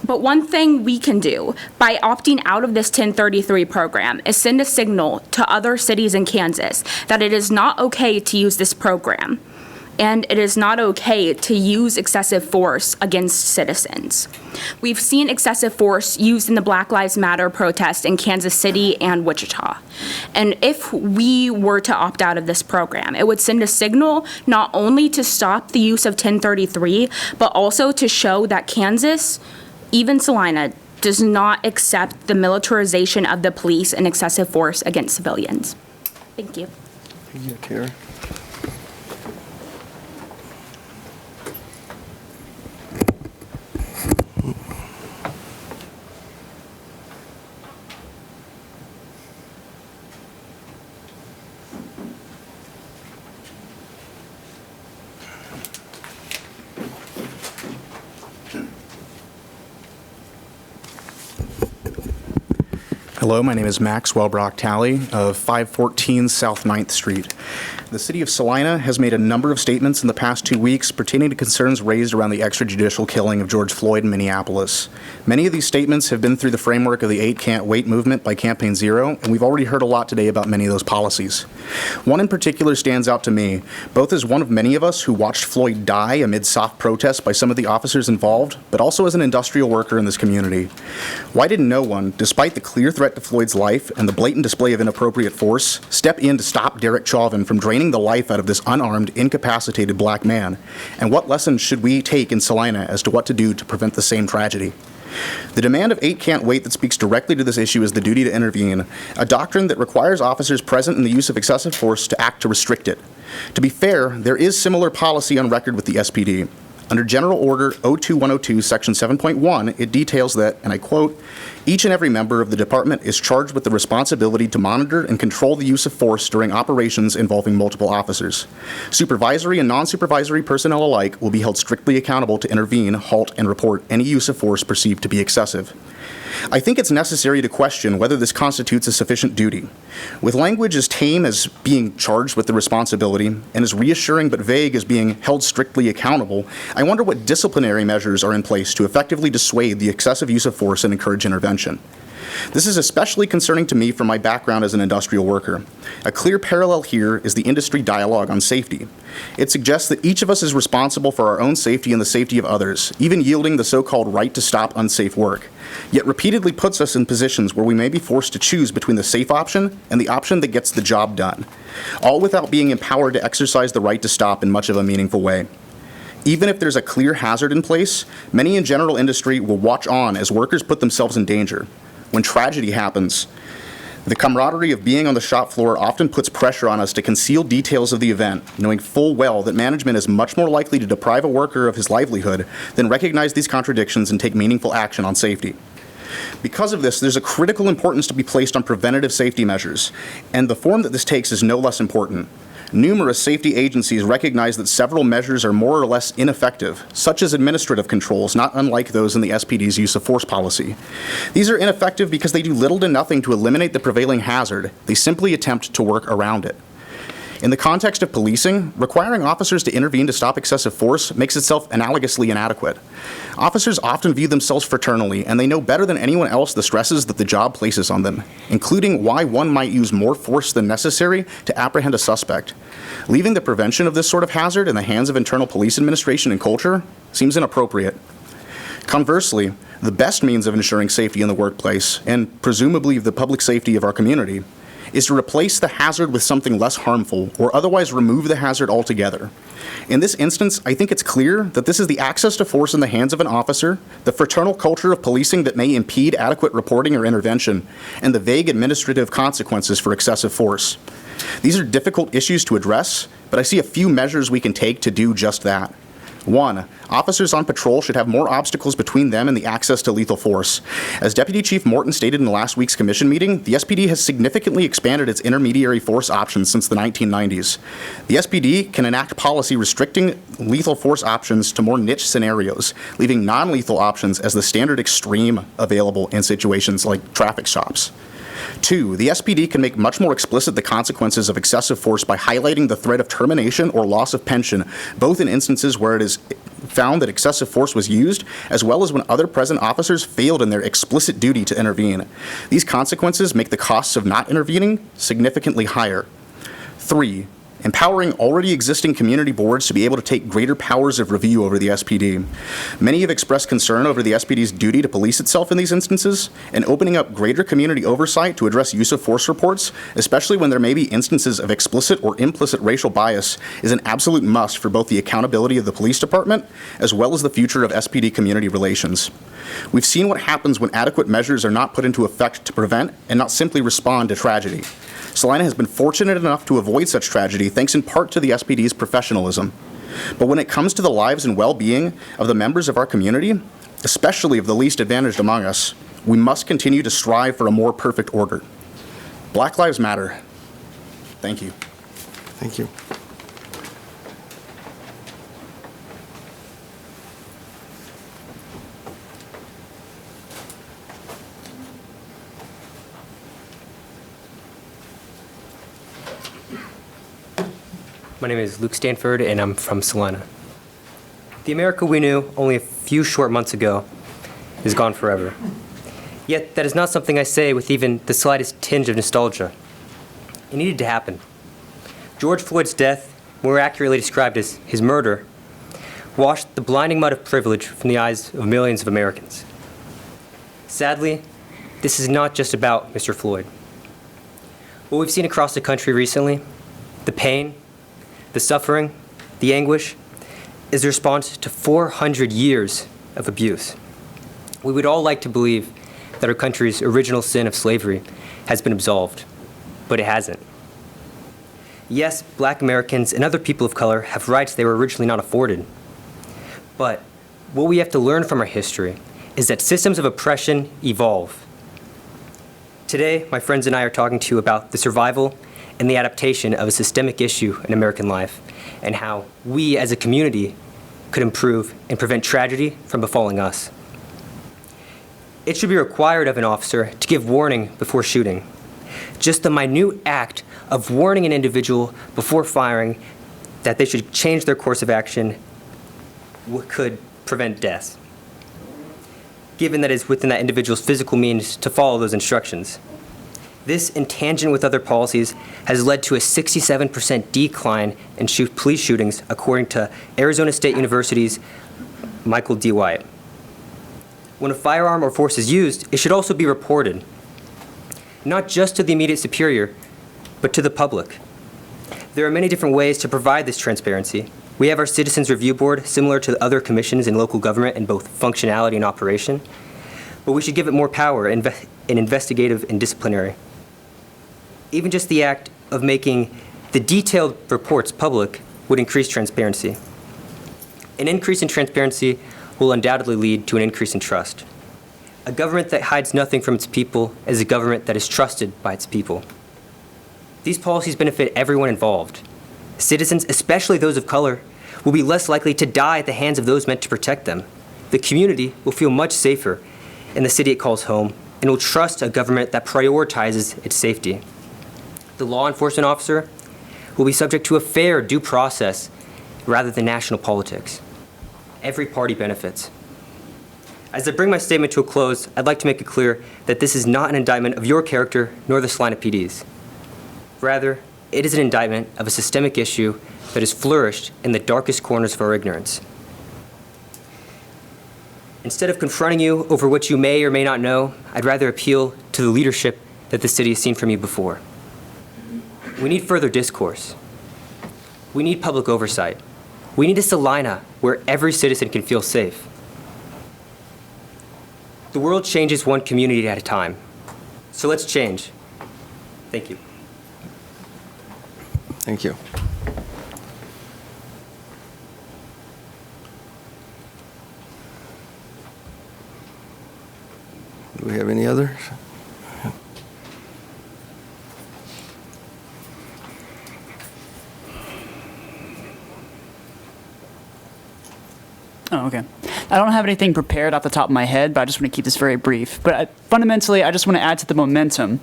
But one thing we can do by opting out of this 1033 program is send a signal to other cities in Kansas that it is not okay to use this program, and it is not okay to use excessive force against citizens. We've seen excessive force used in the Black Lives Matter protest in Kansas City and Wichita. And if we were to opt out of this program, it would send a signal not only to stop the use of 1033, but also to show that Kansas, even Salina, does not accept the militarization of the police and excessive force against civilians. Thank you. Thank you, Tara. Hello, my name is Max Wellbrock-Talley of 514 South 9th Street. The City of Salina has made a number of statements in the past 2 weeks pertaining to concerns raised around the extrajudicial killing of George Floyd in Minneapolis. Many of these statements have been through the framework of the 8 Can't Wait movement by Campaign Zero, and we've already heard a lot today about many of those policies. One in particular stands out to me, both as one of many of us who watched Floyd die amid soft protests by some of the officers involved, but also as an industrial worker in this community. Why did no one, despite the clear threat to Floyd's life and the blatant display of inappropriate force, step in to stop Derek Chauvin from draining the life out of this unarmed, incapacitated black man? And what lessons should we take in Salina as to what to do to prevent the same tragedy? The demand of 8 Can't Wait that speaks directly to this issue is the duty to intervene, a doctrine that requires officers present in the use of excessive force to act to restrict it. To be fair, there is similar policy on record with the SPD. Under General Order 02102, Section 7.1, it details that, and I quote, "Each and every member of the department is charged with the responsibility to monitor and control the use of force during operations involving multiple officers. Supervisory and non-supervisory personnel alike will be held strictly accountable to intervene, halt, and report any use of force perceived to be excessive." I think it's necessary to question whether this constitutes a sufficient duty. With language as tame as being charged with the responsibility and as reassuring but vague as being held strictly accountable, I wonder what disciplinary measures are in place to effectively dissuade the excessive use of force and encourage intervention. This is especially concerning to me from my background as an industrial worker. A clear parallel here is the industry dialogue on safety. It suggests that each of us is responsible for our own safety and the safety of others, even yielding the so-called right to stop unsafe work, yet repeatedly puts us in positions where we may be forced to choose between the safe option and the option that gets the job done, all without being empowered to exercise the right to stop in much of a meaningful way. Even if there's a clear hazard in place, many in general industry will watch on as workers put themselves in danger. When tragedy happens, the camaraderie of being on the shop floor often puts pressure on us to conceal details of the event, knowing full well that management is much more likely to deprive a worker of his livelihood than recognize these contradictions and take meaningful action on safety. Because of this, there's a critical importance to be placed on preventative safety measures, and the form that this takes is no less important. Numerous safety agencies recognize that several measures are more or less ineffective, such as administrative controls, not unlike those in the SPD's use of force policy. These are ineffective because they do little to nothing to eliminate the prevailing hazard. They simply attempt to work around it. In the context of policing, requiring officers to intervene to stop excessive force makes itself analogously inadequate. Officers often view themselves fraternally, and they know better than anyone else the stresses that the job places on them, including why one might use more force than necessary to apprehend a suspect. Leaving the prevention of this sort of hazard in the hands of internal police administration and culture seems inappropriate. Conversely, the best means of ensuring safety in the workplace, and presumably the public safety of our community, is to replace the hazard with something less harmful or otherwise remove the hazard altogether. In this instance, I think it's clear that this is the access to force in the hands of an officer, the fraternal culture of policing that may impede adequate reporting or intervention, and the vague administrative consequences for excessive force. These are difficult issues to address, but I see a few measures we can take to do just that. 1, officers on patrol should have more obstacles between them and the access to lethal force. As Deputy Chief Morton stated in last week's commission meeting, the SPD has significantly expanded its intermediary force options since the 1990s. The SPD can enact policy restricting lethal force options to more niche scenarios, leaving non-lethal options as the standard extreme available in situations like traffic stops. 2, the SPD can make much more explicit the consequences of excessive force by highlighting the threat of termination or loss of pension, both in instances where it is found that excessive force was used, as well as when other present officers failed in their explicit duty to intervene. These consequences make the costs of not intervening significantly higher. 3, empowering already existing community boards to be able to take greater powers of review over the SPD. Many have expressed concern over the SPD's duty to police itself in these instances, and opening up greater community oversight to address use of force reports, especially when there may be instances of explicit or implicit racial bias, is an absolute must for both the accountability of the police department as well as the future of SPD community relations. We've seen what happens when adequate measures are not put into effect to prevent and not simply respond to tragedy. Salina has been fortunate enough to avoid such tragedy thanks in part to the SPD's professionalism. But when it comes to the lives and well-being of the members of our community, especially of the least advantaged among us, we must continue to strive for a more perfect order. Black Lives Matter. Thank you. Thank you. My name is Luke Stanford, and I'm from Salina. The America we knew only a few short months ago is gone forever. Yet that is not something I say with even the slightest tinge of nostalgia. It needed to happen. George Floyd's death, more accurately described as his murder, washed the blinding mud of privilege from the eyes of millions of Americans. Sadly, this is not just about Mr. Floyd. What we've seen across the country recently, the pain, the suffering, the anguish, is the response to 400 years of abuse. We would all like to believe that our country's original sin of slavery has been absolved, but it hasn't. Yes, Black Americans and other people of color have rights they were originally not afforded. But what we have to learn from our history is that systems of oppression evolve. Today, my friends and I are talking to you about the survival and the adaptation of a systemic issue in American life, and how we as a community could improve and prevent tragedy from befalling us. It should be required of an officer to give warning before shooting. Just the minute act of warning an individual before firing that they should change their course of action could prevent death, given that it's within that individual's physical means to follow those instructions. This, in tangent with other policies, has led to a 67% decline in police shootings, according to Arizona State University's Michael D. White. When a firearm or force is used, it should also be reported, not just to the immediate superior, but to the public. There are many different ways to provide this transparency. We have our Citizens Review Board, similar to other commissions in local government in both functionality and operation, but we should give it more power in investigative and disciplinary. Even just the act of making the detailed reports public would increase transparency. An increase in transparency will undoubtedly lead to an increase in trust. A government that hides nothing from its people is a government that is trusted by its people. These policies benefit everyone involved. Citizens, especially those of color, will be less likely to die at the hands of those meant to protect them. The community will feel much safer in the city it calls home and will trust a government that prioritizes its safety. The law enforcement officer will be subject to a fair due process rather than national politics. Every party benefits. As I bring my statement to a close, I'd like to make it clear that this is not an indictment of your character nor the Salina PD's. Rather, it is an indictment of a systemic issue that has flourished in the darkest corners of our ignorance. Instead of confronting you over what you may or may not know, I'd rather appeal to the leadership that the city has seen from you before. We need further discourse. We need public oversight. We need a Salina where every citizen can feel safe. The world changes one community at a time. So let's change. Thank you. Thank you. Do we have any others? Oh, okay. I don't have anything prepared off the top of my head, but I just want to keep this very brief. But fundamentally, I just want to add to the momentum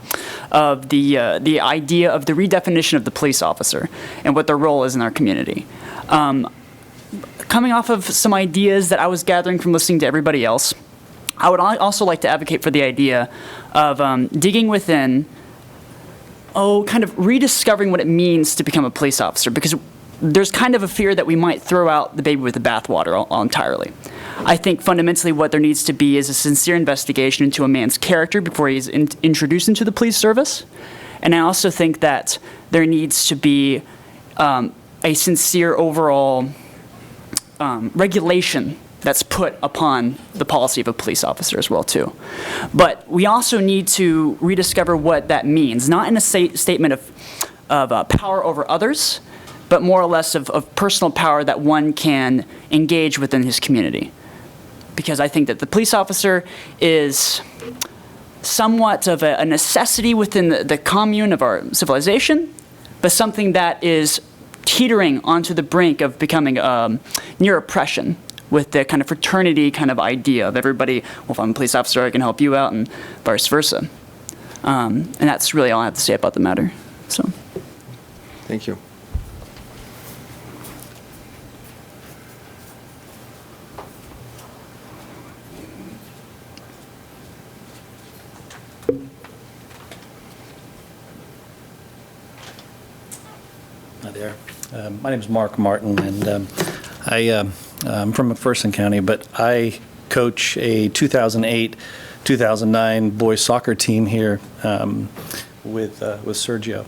of the idea of the redefinition of the police officer and what their role is in our community. Coming off of some ideas that I was gathering from listening to everybody else, I would also like to advocate for the idea of digging within, kind of rediscovering what it means to become a police officer, because there's kind of a fear that we might throw out the baby with the bathwater entirely. I think fundamentally what there needs to be is a sincere investigation into a man's character before he's introduced into the police service. And I also think that there needs to be a sincere overall regulation that's put upon the policy of a police officer as well, too. But we also need to rediscover what that means, not in a statement of power over others, but more or less of personal power that one can engage within his community. Because I think that the police officer is somewhat of a necessity within the commune of our civilization, but something that is teetering onto the brink of becoming near oppression, with the kind of fraternity kind of idea of everybody, well, if I'm a police officer, I can help you out, and vice versa. And that's really all I have to say about the matter. So, thank you. Hi there. My name is Mark Martin, and I'm from McPherson County, but I coach a 2008-2009 boys soccer team here with Sergio.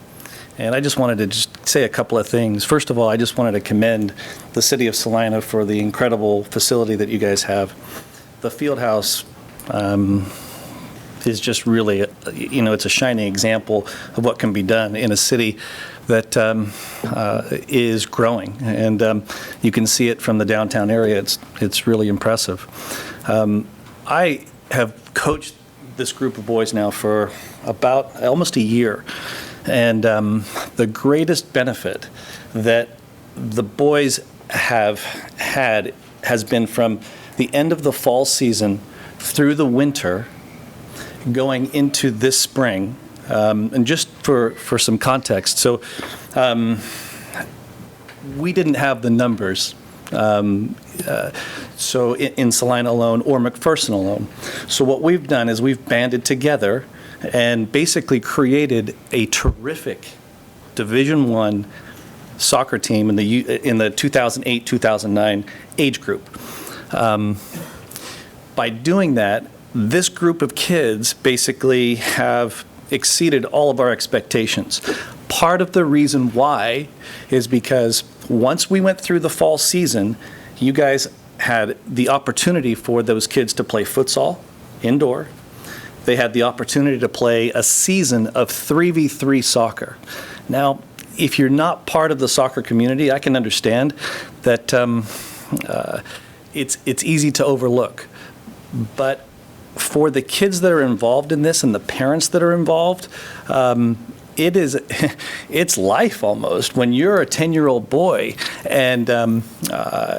And I just wanted to just say a couple of things. First of all, I just wanted to commend the city of Salina for the incredible facility that you guys have. The field house is just really, it's a shining example of what can be done in a city that is growing, and you can see it from the downtown area. It's really impressive. I have coached this group of boys now for about almost a year, and the greatest benefit that the boys have had has been from the end of the fall season through the winter, going into this spring. And just for some context, so we didn't have the numbers, so in Salina alone or McPherson alone. So what we've done is we've banded together and basically created a terrific Division I soccer team in the 2008-2009 age group. By doing that, this group of kids basically have exceeded all of our expectations. Part of the reason why is because once we went through the fall season, you guys had the opportunity for those kids to play futsal indoor. They had the opportunity to play a season of 3v3 soccer. Now, if you're not part of the soccer community, I can understand that it's easy to overlook. But for the kids that are involved in this and the parents that are involved, it's life almost. When you're a 10-year-old boy and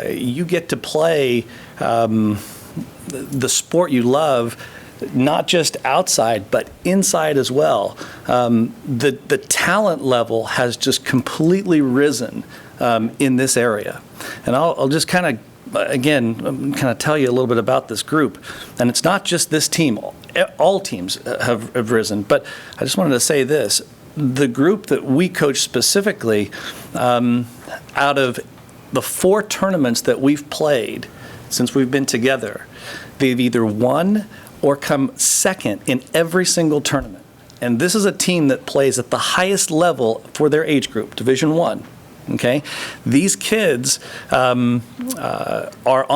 you get to play the sport you love, not just outside, but inside as well, the talent level has just completely risen in this area. And I'll just kind of tell you a little bit about this group. And it's not just this team. All teams have risen. But I just wanted to say this. The group that we coach specifically, out of the 4 tournaments that we've played since we've been together, they've either won or come second in every single tournament. And this is a team that plays at the highest level for their age group, Division I. Okay, these kids are on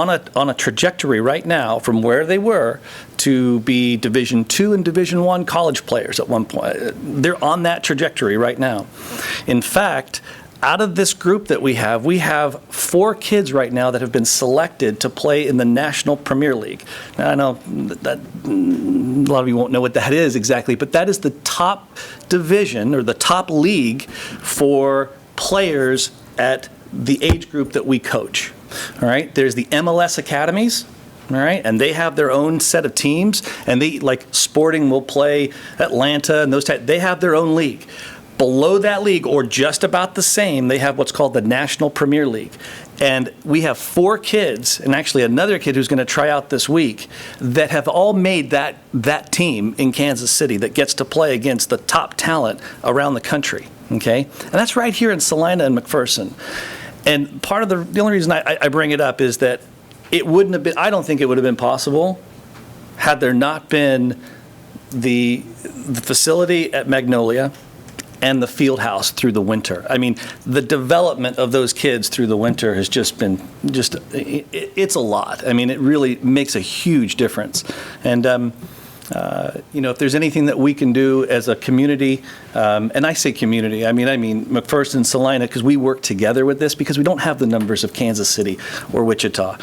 a trajectory right now from where they were to be Division II and Division I college players at one point. They're on that trajectory right now. In fact, out of this group that we have 4 kids right now that have been selected to play in the National Premier League. Now, I know that a lot of you won't know what that is exactly, but that is the top division or the top league for players at the age group that we coach. All right, there's the MLS academies, all right, and they have their own set of teams, and they, like Sporting will play Atlanta and those type, they have their own league. Below that league, or just about the same, they have what's called the National Premier League. And we have 4 kids, and actually another kid who's going to try out this week, that have all made that team in Kansas City that gets to play against the top talent around the country. Okay, and that's right here in Salina and McPherson. And part of the only reason I bring it up is that it wouldn't have been, I don't think it would have been possible had there not been the facility at Magnolia and the field house through the winter. I mean, the development of those kids through the winter has just been, it's a lot. I mean, it really makes a huge difference. And, if there's anything that we can do as a community, and I say community, I mean McPherson, Salina, because we work together with this because we don't have the numbers of Kansas City or Wichita.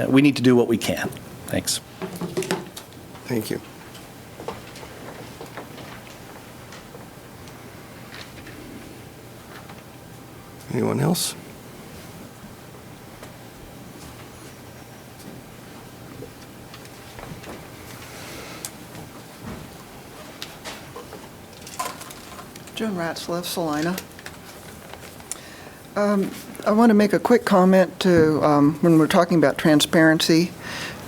We need to do what we can. Thanks. Thank you. Anyone else? Joan Ratzlaff, Salina. I want to make a quick comment to when we're talking about transparency.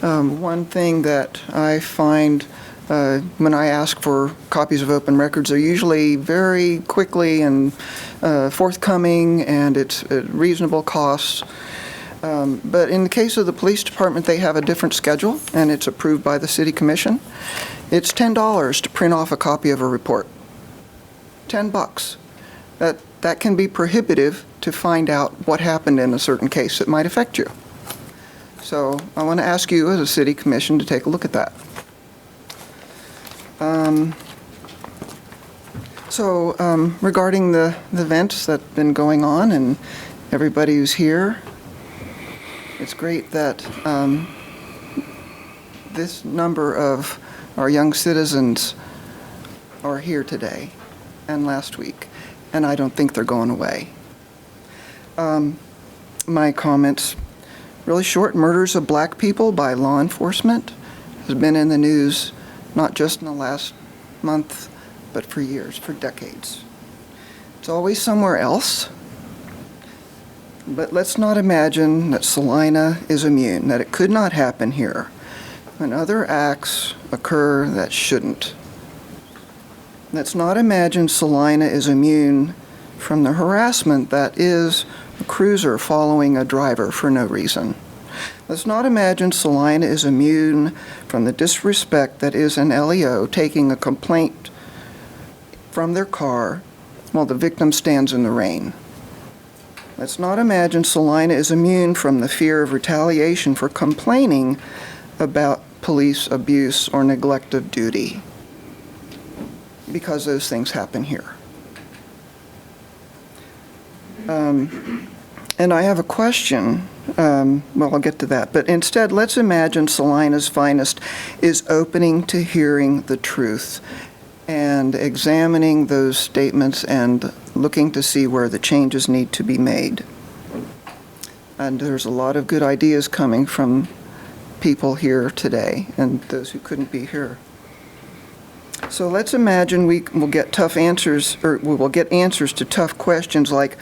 One thing that I find When I ask for copies of open records, they're usually very quickly and forthcoming, and it's at reasonable costs. But in the case of the police department, they have a different schedule, and it's approved by the city commission. It's $10 to print off a copy of a report. $10. That can be prohibitive to find out what happened in a certain case that might affect you. So I want to ask you as a city commission to take a look at that. Regarding the events that have been going on and everybody who's here, it's great that this number of our young citizens are here today and last week, and I don't think they're going away. My comments, really short. Murders of black people by law enforcement has been in the news not just in the last month, but for years, for decades. It's always somewhere else. But let's not imagine that Salina is immune, that it could not happen here when other acts occur that shouldn't. Let's not imagine Salina is immune from the harassment that is a cruiser following a driver for no reason. Let's not imagine Salina is immune from the disrespect that is an LEO taking a complaint from their car while the victim stands in the rain. Let's not imagine Salina is immune from the fear of retaliation for complaining about police abuse or neglect of duty, because those things happen here. And I have a question. Well, I'll get to that. But instead, let's imagine Salina's finest is opening to hearing the truth and examining those statements and looking to see where the changes need to be made. And there's a lot of good ideas coming from people here today and those who couldn't be here. So let's imagine we will get tough answers, or we will get answers to tough questions like,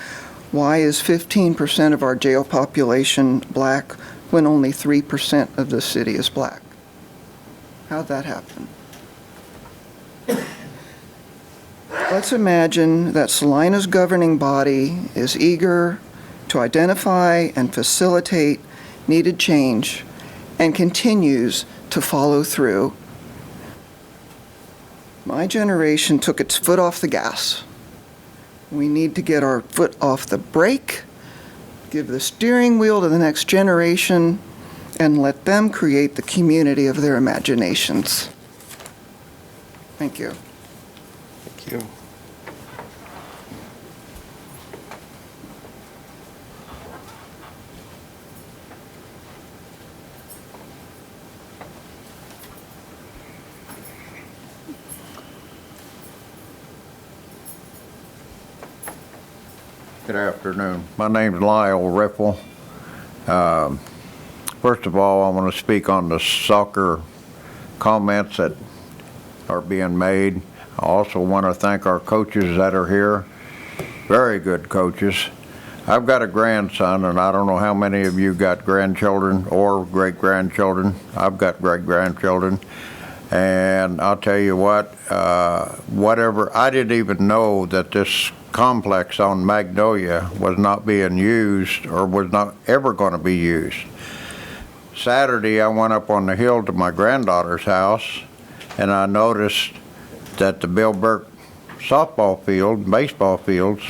why is 15% of our jail population black when only 3% of the city is black? How'd that happen? Let's imagine that Salina's governing body is eager to identify and facilitate needed change and continues to follow through. My generation took its foot off the gas. We need to get our foot off the brake, give the steering wheel to the next generation, and let them create the community of their imaginations. Thank you. Thank you. Good afternoon. My name's Lyle Ripple. First of all, I want to speak on the soccer comments that are being made. I also want to thank our coaches that are here. Very good coaches. I've got a grandson, and I don't know how many of you got grandchildren or great-grandchildren. I've got great-grandchildren. And I'll tell you what, whatever, I didn't even know that this complex on Magnolia was not being used or was not ever going to be used. Saturday, I went up on the hill to my granddaughter's house, and I noticed that the Bill Burke softball field, baseball fields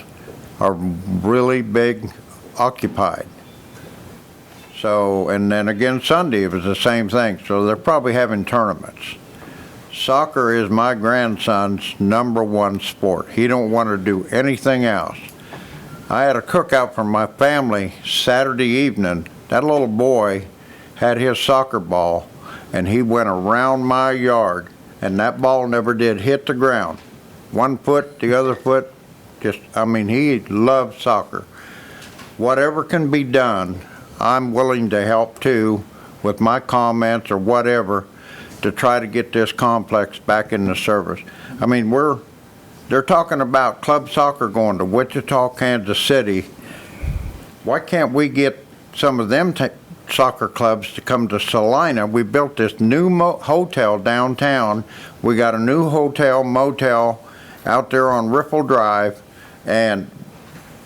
are really big occupied. So, and then again Sunday, it was the same thing. So they're probably having tournaments. Soccer is my grandson's #1 sport. He don't want to do anything else. I had a cookout for my family Saturday evening. That little boy had his soccer ball, and he went around my yard, and that ball never did hit the ground. One foot, the other foot, just, I mean, he loved soccer. Whatever can be done, I'm willing to help too with my comments or whatever, to try to get this complex back into service. I mean, they're talking about club soccer going to Wichita, Kansas City. Why can't we get some of them soccer clubs to come to Salina. We built this new hotel downtown. We got a new hotel, motel out there on Riffle Drive, and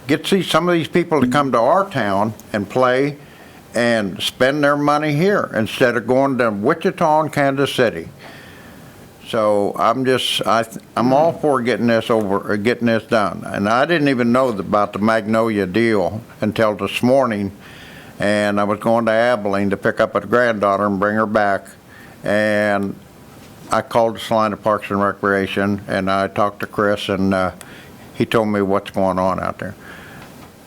get to see some of these people to come to our town and play and spend their money here instead of going to Wichita and Kansas City. So I'm all for getting this done. And I didn't even know about the Magnolia deal until this morning. And I was going to Abilene to pick up a granddaughter and bring her back. And I called the Salina Parks and Recreation, and I talked to Chris, and he told me what's going on out there.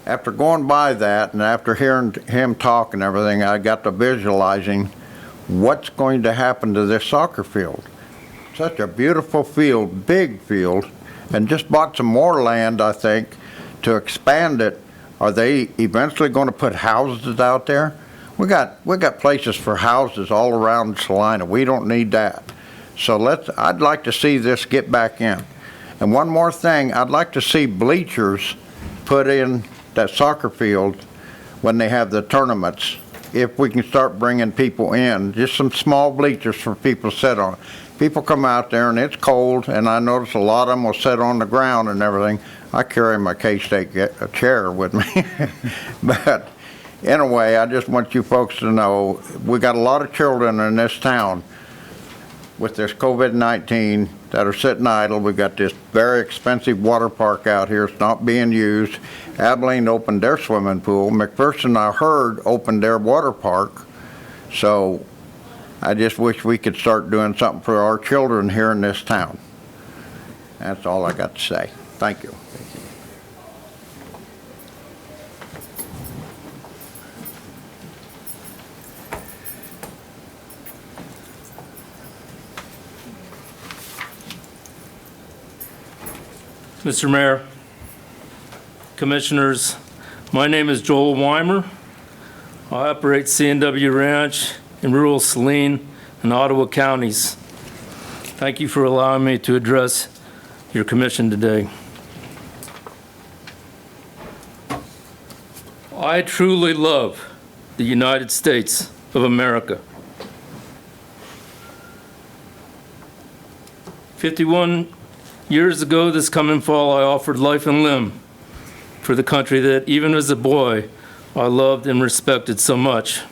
After going by that, and after hearing him talk and everything, I got to visualizing what's going to happen to this soccer field. Such a beautiful field, big field, and just bought some more land, I think, to expand it. Are they eventually going to put houses out there? We got places for houses all around Salina. We don't need that. So I'd like to see this get back in. And one more thing, I'd like to see bleachers put in that soccer field when they have the tournaments. If we can start bringing people in, just some small bleachers for people to sit on. People come out there and it's cold, and I notice a lot of them will sit on the ground and everything. I carry my K-State chair with me. But anyway, I just want you folks to know, we got a lot of children in this town with this COVID-19 that are sitting idle. We got this very expensive water park out here. It's not being used. Abilene opened their swimming pool. McPherson, I heard, opened their water park. So I just wish we could start doing something for our children here in this town. That's all I got to say. Thank you. Mr. Mayor, Commissioners, my name is Joel Weimer. I operate C&W Ranch in rural Salina and Ottawa counties. Thank you for allowing me to address your commission today. I truly love the United States of America. 51 years ago this coming fall, I offered life and limb for the country that, even as a boy, I loved and respected so much.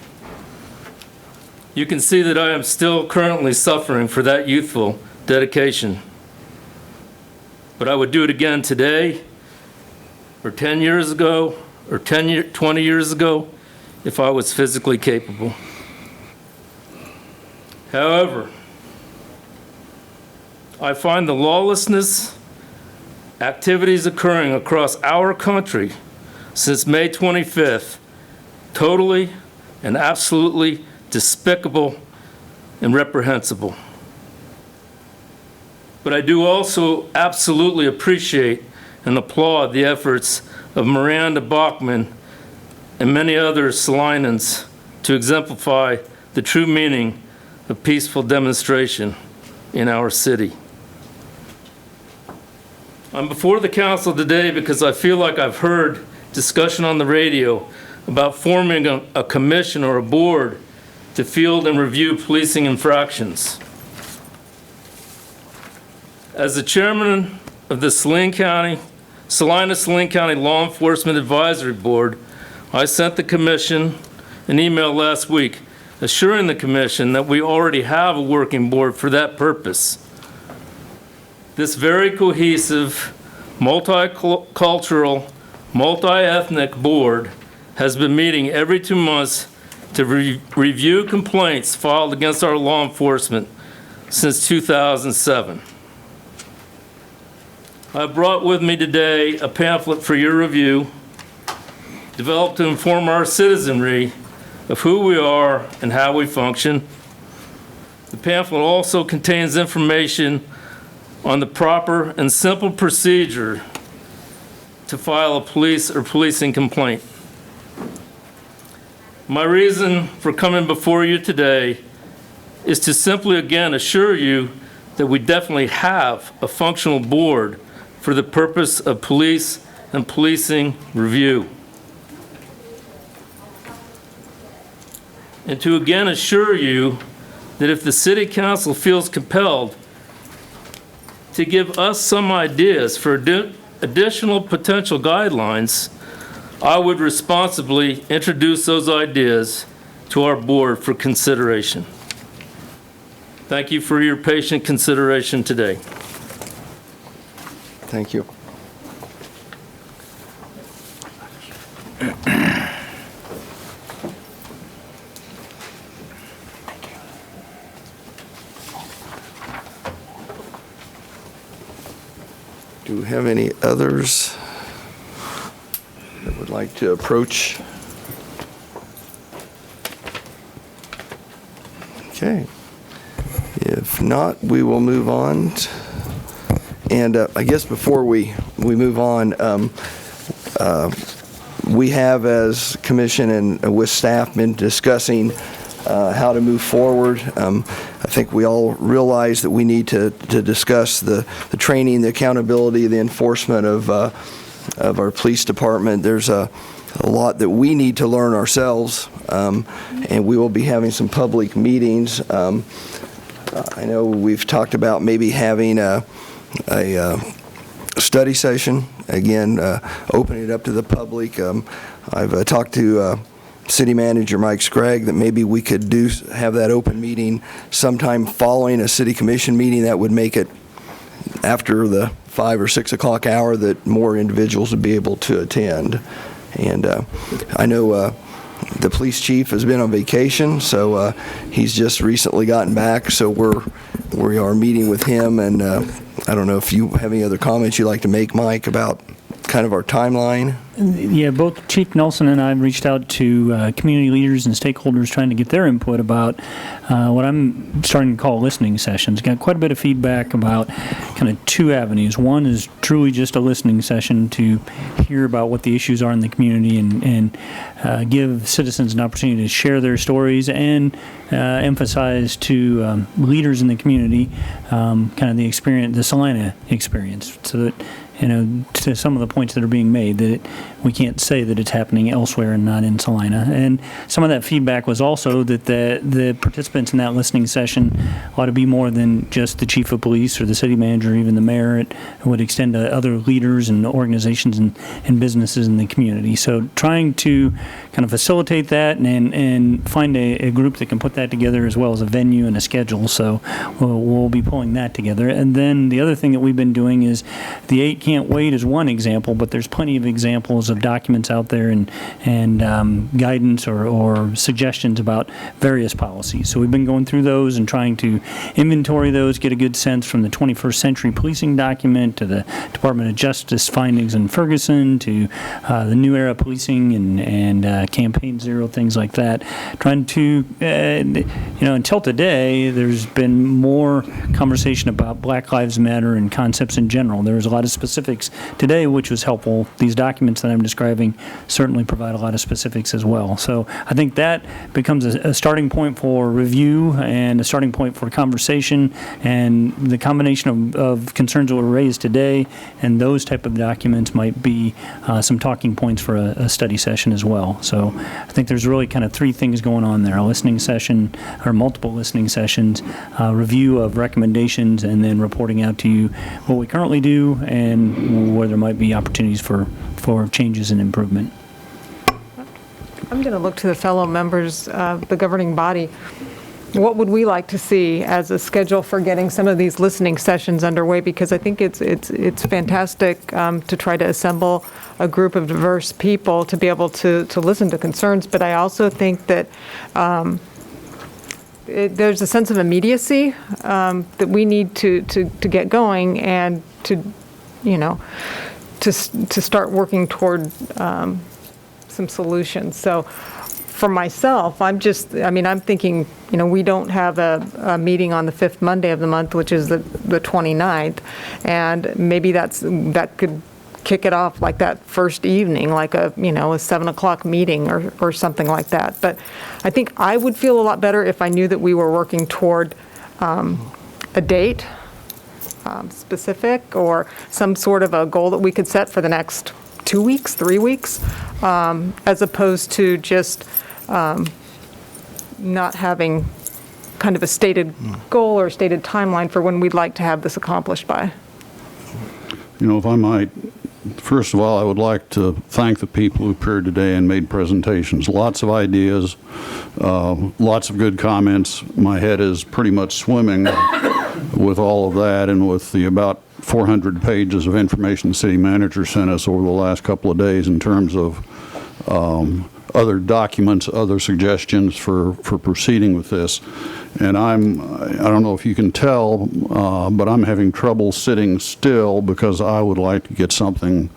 You can see that I am still currently suffering for that youthful dedication. But I would do it again today, or 10 years ago, or 20 years ago, if I was physically capable. However, I find the lawlessness activities occurring across our country since May 25th totally and absolutely despicable and reprehensible. But I do also absolutely appreciate and applaud the efforts of Miranda Bachman and many other Salinans to exemplify the true meaning of peaceful demonstration in our city. I'm before the council today because I feel like I've heard discussion on the radio about forming a commission or a board to field and review policing infractions. As the chairman of the Salina County Law Enforcement Advisory Board, I sent the commission an email last week assuring the commission that we already have a working board for that purpose. This very cohesive, multicultural, multi-ethnic board has been meeting every 2 months to review complaints filed against our law enforcement since 2007. I brought with me today a pamphlet for your review, developed to inform our citizenry of who we are and how we function. The pamphlet also contains information on the proper and simple procedure to file a police or policing complaint. My reason for coming before you today is to simply again assure you that we definitely have a functional board for the purpose of police and policing review. and to again assure you that if the City Council feels compelled to give us some ideas for additional potential guidelines, I would responsibly introduce those ideas to our board for consideration. Thank you for your patient consideration today. Thank you. Do we have any others that would like to approach? Okay. If not, we will move on. And I guess before we move on, we have, as commission and with staff, been discussing how to move forward. I think we all realize that we need to discuss the training, the accountability, the enforcement of our police department. There's a lot that we need to learn ourselves, and we will be having some public meetings. I know we've talked about maybe having a study session, again, opening it up to the public. I've talked to City Manager Mike Scragg that maybe we could have that open meeting sometime following a City Commission meeting. That would make it after the 5 or 6 o'clock hour that more individuals would be able to attend. And I know the police chief has been on vacation, so he's just recently gotten back, so we are meeting with him, and I don't know if you have any other comments you'd like to make, Mike, about kind of our timeline. Yeah, both Chief Nelson and I reached out to community leaders and stakeholders trying to get their input about what I'm starting to call listening sessions. Got quite a bit of feedback about kind of two avenues. One is truly just a listening session to hear about what the issues are in the community and give citizens an opportunity to share their stories and emphasize to leaders in the community kind of the experience, the Salina experience, so that to some of the points that are being made, that we can't say that it's happening elsewhere and not in Salina. And some of that feedback was also that the participants in that listening session ought to be more than just the chief of police or the city manager or even the mayor. It would extend to other leaders and organizations and businesses in the community. So trying to kind of facilitate that and find a group that can put that together, as well as a venue and a schedule. So we'll be pulling that together. And then the other thing that we've been doing is the 8 Can't Wait is one example, but there's plenty of examples of documents out there and guidance or suggestions about various policies. So we've been going through those and trying to inventory those, get a good sense from the 21st century policing document to the Department of Justice findings in Ferguson to the new era policing and Campaign Zero, things like that. Trying to, until today, there's been more conversation about Black Lives Matter and concepts in general. There was a lot of specifics today, which was helpful. These documents that I'm describing certainly provide a lot of specifics as well. So I think that becomes a starting point for review and a starting point for conversation, and the combination of concerns that were raised today and those type of documents might be some talking points for a study session as well. So I think there's really kind of 3 things going on there: a listening session or multiple listening sessions, review of recommendations, and then reporting out to you what we currently do and where there might be opportunities for changes and improvement. I'm going to look to the fellow members of the governing body. What would we like to see as a schedule for getting some of these listening sessions underway? Because I think it's fantastic to try to assemble a group of diverse people to be able to listen to concerns. But I also think that there's a sense of immediacy that we need to get going and to start working toward some solutions. So for myself, I'm thinking, we don't have a meeting on the 5th Monday of the month, which is the 29th, and maybe that could kick it off like that first evening, like a 7 o'clock meeting or something like that. But I think I would feel a lot better if I knew that we were working toward a date specific, or some sort of a goal that we could set for the next 2 weeks, 3 weeks, as opposed to just not having kind of a stated goal or stated timeline for when we'd like to have this accomplished by. You know, if I might, first of all, I would like to thank the people who appeared today and made presentations. Lots of ideas, lots of good comments. My head is pretty much swimming with all of that and with the about 400 pages of information the city manager sent us over the last couple of days in terms of other documents, other suggestions for proceeding with this. And I don't know if you can tell, but I'm having trouble sitting still because I would like to get something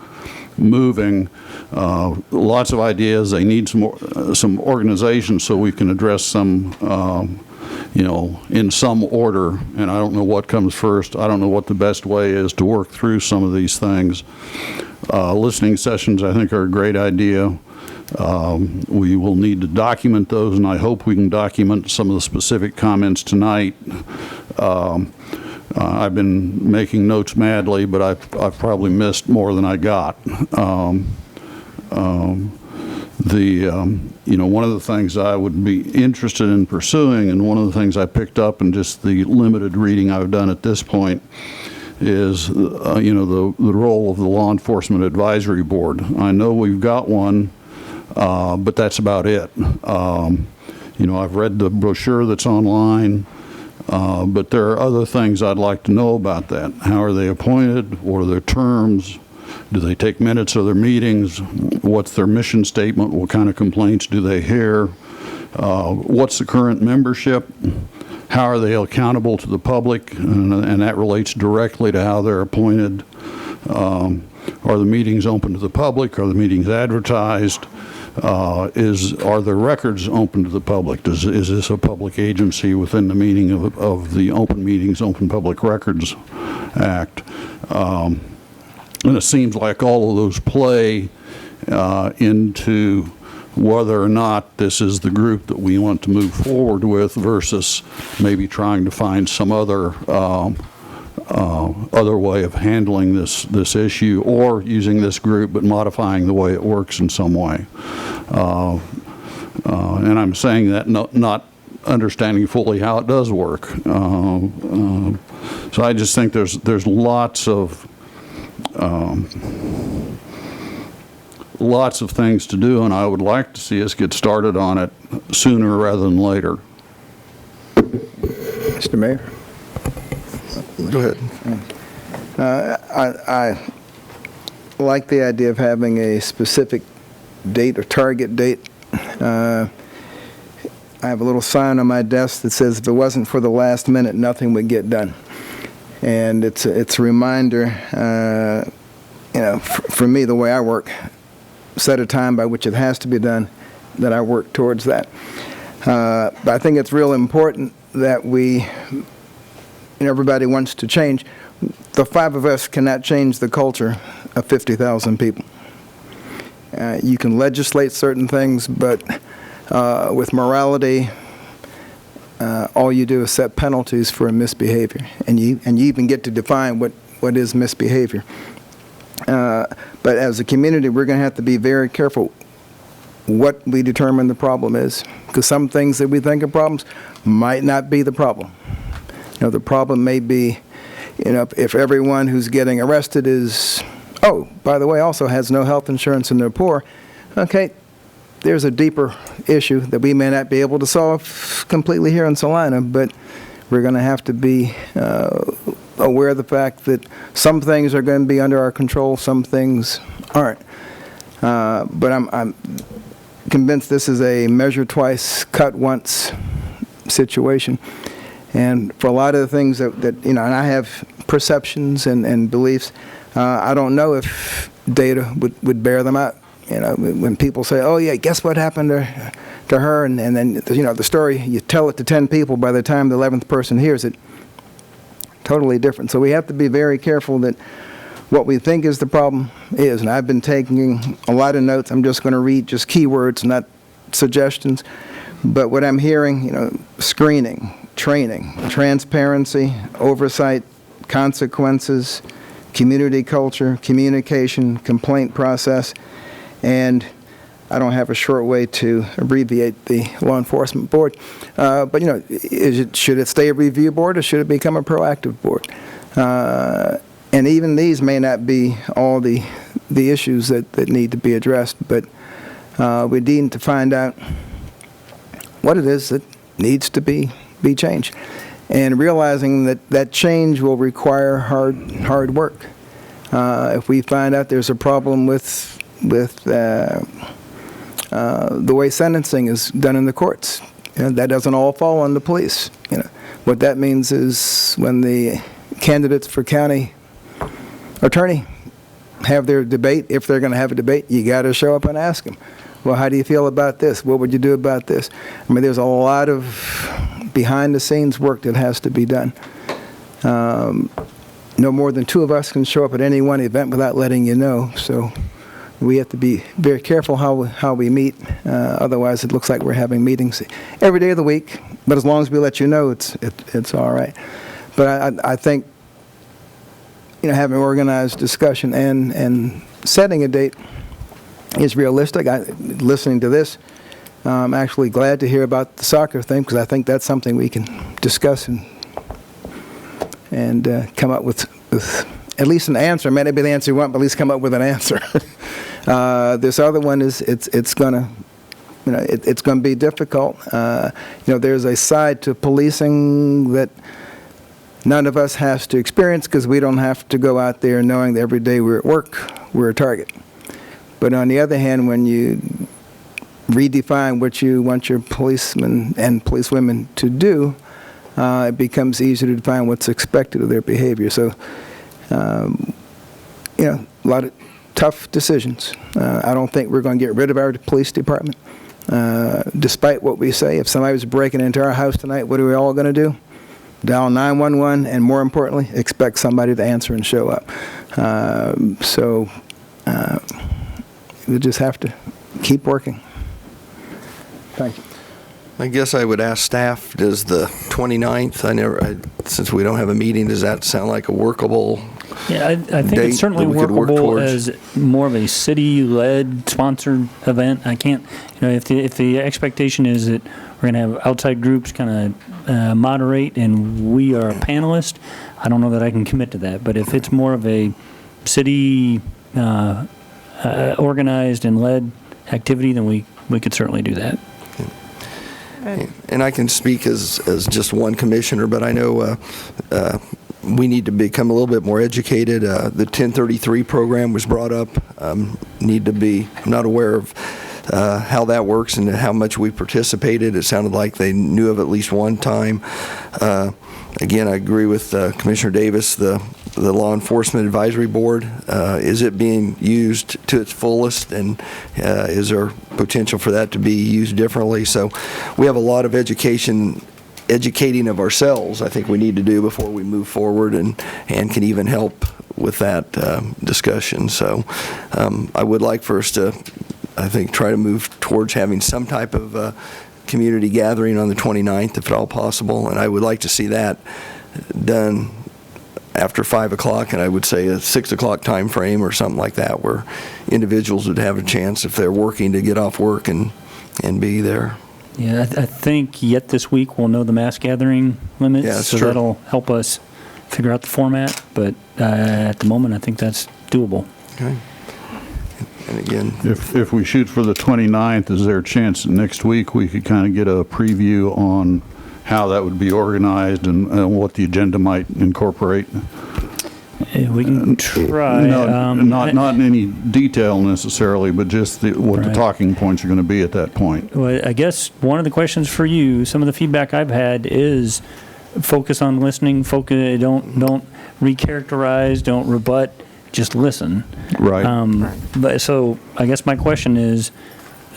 moving. Lots of ideas. They need some organization so we can address some, you know, in some order. And I don't know what comes first. I don't know what the best way is to work through some of these things. Listening sessions, I think, are a great idea. We will need to document those, and I hope we can document some of the specific comments tonight. I've been making notes madly, but I've probably missed more than I got. You know, one of the things I would be interested in pursuing, and one of the things I picked up in just the limited reading I've done at this point, is you know, the role of the Law Enforcement Advisory Board. I know we've got one. But that's about it. You know, I've read the brochure that's online, but there are other things I'd like to know about that. How are they appointed? What are their terms? Do they take minutes of their meetings? What's their mission statement? What kind of complaints do they hear? What's the current membership? How are they accountable to the public? And that relates directly to how they're appointed. Are the meetings open to the public? Are the meetings advertised? Are the records open to the public? Is this a public agency within the meaning of the Open Meetings, Open Public Records Act? And it seems like all of those play into whether or not this is the group that we want to move forward with versus maybe trying to find some other way of handling this issue, or using this group but modifying the way it works in some way. And I'm saying that not understanding fully how it does work. So I just think there's lots of things to do, and I would like to see us get started on it sooner rather than later. Mr. Mayor? Go ahead. I like the idea of having a specific date or target date. I have a little sign on my desk that says, if it wasn't for the last minute, nothing would get done. And it's a reminder, you know, for me, the way I work, set a time by which it has to be done, that I work towards that. But I think it's real important that everybody wants to change. The five of us cannot change the culture of 50,000 people. You can legislate certain things, but with morality, all you do is set penalties for a misbehavior, and you even get to define what is misbehavior. But as a community, we're going to have to be very careful what we determine the problem is, because some things that we think are problems might not be the problem. You know, the problem may be, you know, if everyone who's getting arrested is, oh, by the way, also has no health insurance and they're poor, okay, there's a deeper issue that we may not be able to solve completely here in Salina, but we're going to have to be aware of the fact that some things are going to be under our control, some things aren't. But I'm convinced this is a measure twice, cut once situation. And for a lot of the things that you know, and I have perceptions and beliefs, I don't know if data would bear them out. You know, when people say, oh yeah, guess what happened to her, and then, you know, the story, you tell it to 10 people, by the time the 11th person hears it, totally different. So we have to be very careful that what we think is the problem is, and I've been taking a lot of notes. I'm just going to read just keywords, not suggestions. But what I'm hearing, you know, screening, training, transparency, oversight, consequences, community culture, communication, complaint process, and I don't have a short way to abbreviate the law enforcement board. But, should it stay a review board or should it become a proactive board? And even these may not be all the issues that need to be addressed, but we need to find out what it is that needs to be changed. And realizing that change will require hard work. If we find out there's a problem with the way sentencing is done in the courts, that doesn't all fall on the police. What that means is when the candidates for county attorney have their debate, if they're going to have a debate, you got to show up and ask them, well, how do you feel about this? What would you do about this? I mean, there's a lot of behind-the-scenes work that has to be done. No more than 2 of us can show up at any one event without letting you know, so we have to be very careful how we meet. Otherwise, it looks like we're having meetings every day of the week, but as long as we let you know, it's all right. But I think, having organized discussion and setting a date is realistic. Listening to this, I'm actually glad to hear about the soccer thing, because I think that's something we can discuss and come up with at least an answer. It may not be the answer you want, but at least come up with an answer. This other one is it's gonna be difficult. There's a side to policing that none of us has to experience, because we don't have to go out there knowing that every day we're at work, we're a target. But on the other hand, when you redefine what you want your policemen and policewomen to do, it becomes easier to define what's expected of their behavior. So, a lot of tough decisions. I don't think we're going to get rid of our police department. Despite what we say, if somebody was breaking into our house tonight, what are we all going to do? Dial 911, and more importantly, expect somebody to answer and show up. We just have to keep working. Thank you. I guess I would ask staff, does the 29th, since we don't have a meeting, does that sound like a workable Yeah, I think it's certainly workable as more of a city-led, sponsored event. I can't, if the expectation is that we're going to have outside groups kind of moderate and we are a panelist, I don't know that I can commit to that. But if it's more of a city organized and led activity, then we could certainly do that. And I can speak as just one commissioner, but I know we need to become a little bit more educated. The 1033 program was brought up. I'm not aware of how that works and how much we participated. It sounded like they knew of at least one time. Again, I agree with Commissioner Davis, the Law Enforcement Advisory Board. Is it being used to its fullest, and is there potential for that to be used differently? So we have a lot of educating of ourselves I think we need to do before we move forward and can even help with that discussion. So I would like for us to, I think, try to move towards having some type of community gathering on the 29th, if at all possible, and I would like to see that done after 5 o'clock, and I would say a 6 o'clock time frame or something like that, where individuals would have a chance, if they're working, to get off work and be there. Yeah, I think yet this week we'll know the mass gathering limits, yeah, so true. That'll help us figure out the format, but at the moment I think that's doable. Okay. And again, if we shoot for the 29th, is there a chance that next week we could kind of get a preview on how that would be organized and what the agenda might incorporate? We can try. Not in any detail necessarily, but just what the talking points are going to be at that point. Well, I guess one of the questions for you, some of the feedback I've had is focus on listening. Don't recharacterize, don't rebut, just listen. Right. But so I guess my question is,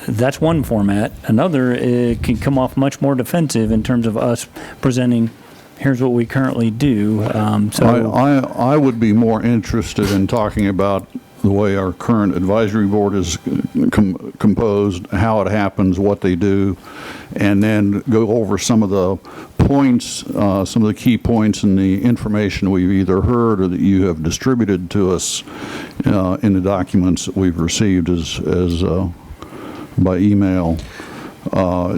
that's one format. Another, it can come off much more defensive in terms of us presenting, here's what we currently do. I would be more interested in talking about the way our current advisory board is composed, how it happens, what they do, and then go over some of the points, some of the key points in the information we've either heard or that you have distributed to us in the documents that we've received as by email,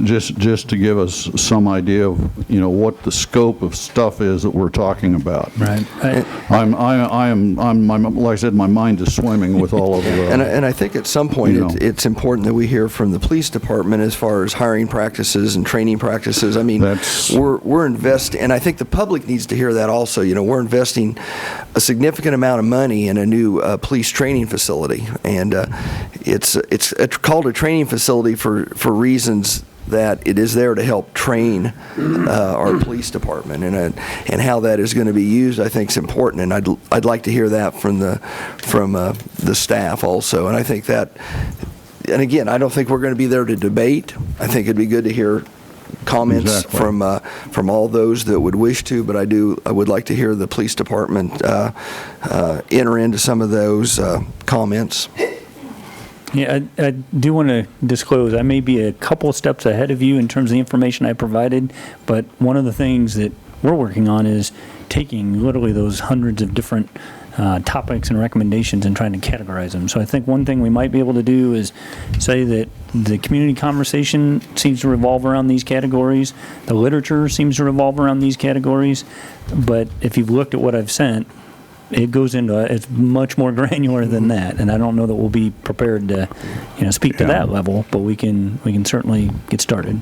just to give us some idea of, what the scope of stuff is that we're talking about. Right. Like I said, my mind is swimming with all of the. And I think at some point, it's important that we hear from the police department as far as hiring practices and training practices. I mean, we're investing, and I think the public needs to hear that also. We're investing a significant amount of money in a new police training facility, and it's called a training facility for reasons that it is there to help train our police department, and how that is going to be used, I think, is important. And I'd like to hear that from the staff also. And I think that, and again, I don't think we're going to be there to debate. I think it'd be good to hear comments from all those that would wish to, but I would like to hear the police department enter into some of those comments. Yeah, I do want to disclose, I may be a couple of steps ahead of you in terms of the information I provided, but one of the things that we're working on is taking literally those hundreds of different topics and recommendations and trying to categorize them. So I think one thing we might be able to do is say that the community conversation seems to revolve around these categories, the literature seems to revolve around these categories, but if you've looked at what I've sent, it goes into it's much more granular than that, and I don't know that we'll be prepared to, speak to that level, but we can certainly get started.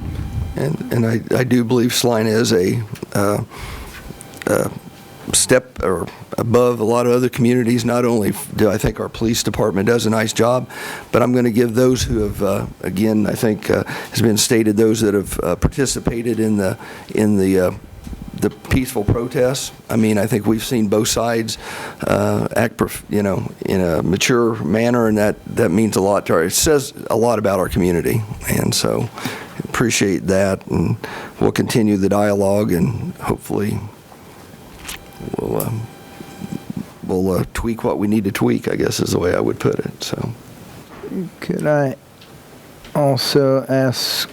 And I do believe Salina is a step or above a lot of other communities. Not only do I think our police department does a nice job, but I'm going to give those who have, again, I think has been stated, those that have participated in the peaceful protests. I mean, I think we've seen both sides act, in a mature manner, and that means a lot to it says a lot about our community, and so appreciate that, and we'll continue the dialogue, and hopefully we'll tweak what we need to tweak, I guess is the way I would put it. So, could I also ask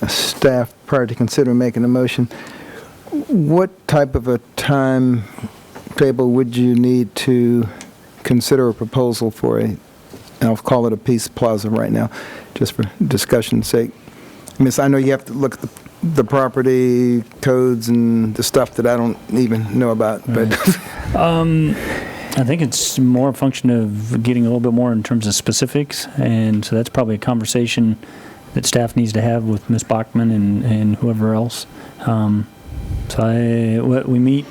staff, prior to considering making a motion, what type of a time table would you need to consider a proposal for I'll call it a Peace Plaza right now, just for discussion's sake? I mean, I know you have to look at the property codes and the stuff that I don't even know about, but I think it's more a function of getting a little bit more in terms of specifics, and so that's probably a conversation that staff needs to have with Ms. Bachman and whoever else. We meet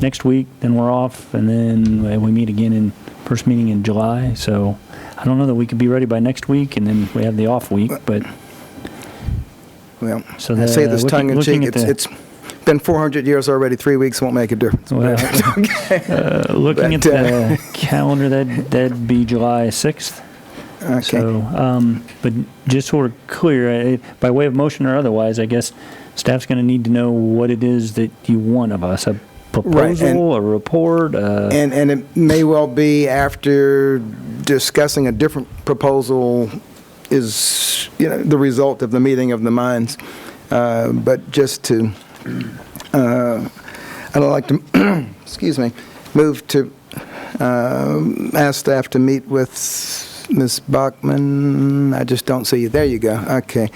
next week, then we're off, and then we meet again in first meeting in July. So I don't know that we could be ready by next week, and then we have the off week. But I say this tongue in cheek. It's been 400 years already. 3 weeks won't make a difference. Well, looking at the calendar, that'd be July 6th. Okay. So, but just so we're clear, by way of motion or otherwise, I guess staff's going to need to know what it is that you want of us, a proposal, a report. And it may well be after discussing a different proposal is, the result of the meeting of the minds. But just to, I'd like to, excuse me, move to ask staff to meet with Ms. Bachman. I just don't see you. There you go. Okay.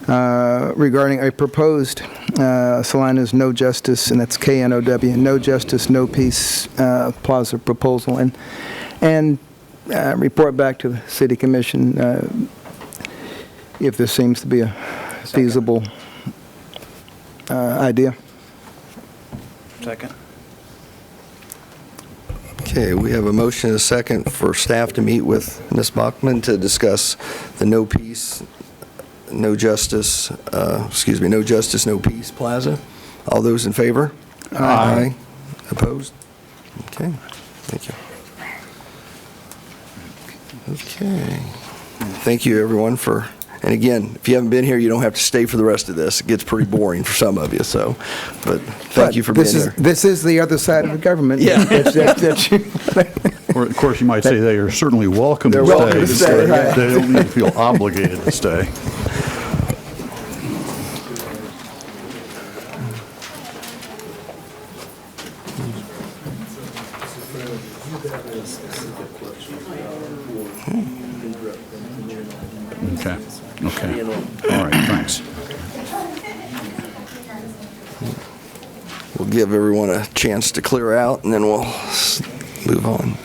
Regarding a proposed Salina's No Justice, and that's KNOW, No Justice, No Peace Plaza proposal, and report back to the City Commission if this seems to be a feasible idea. Second. okay, we have a motion and a second for staff to meet with Ms. Bachman to discuss the No Peace, No Justice, No Justice, No Peace Plaza. All those in favor? Aye. Opposed? Okay, thank you. Okay. Thank you, everyone, for, and again, if you haven't been here, you don't have to stay for the rest of this. It gets pretty boring for some of you, so, but thank you for being here. This is the other side of the government. Yeah. Or, of course, you might say they are certainly welcome to welcome stay. to stay, right. They don't need to feel obligated to stay. Okay, okay. All right, thanks. We'll give everyone a chance to clear out, and then we'll move on.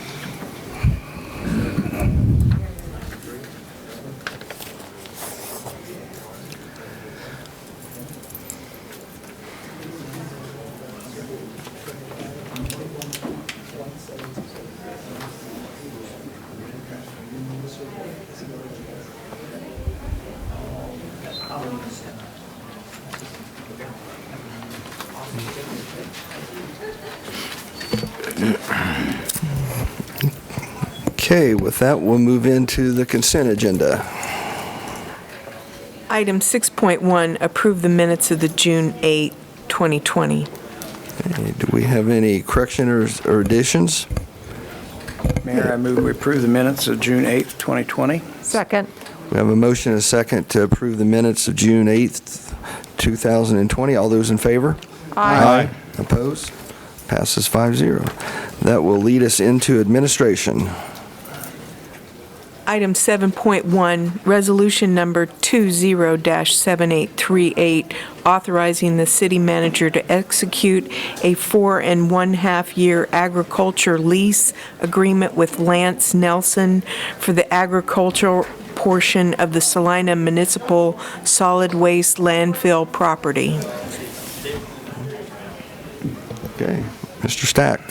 Okay, with that, we'll move into the consent agenda. Item 6.1, approve the minutes of the June 8, 2020. Okay, do we have any corrections or additions? Mayor, I move we approve the minutes of June 8th, 2020. Second. We have a motion and a second to approve the minutes of June 8th, 2020. All those in favor? Aye. Opposed? Passes 5-0. That will lead us into administration. Item 7.1, resolution number 20-7838, authorizing the city manager to execute a 4.5-year agriculture lease agreement with Lance Nelson for the agricultural portion of the Salina Municipal Solid Waste Landfill property. Okay, Mr. Stack.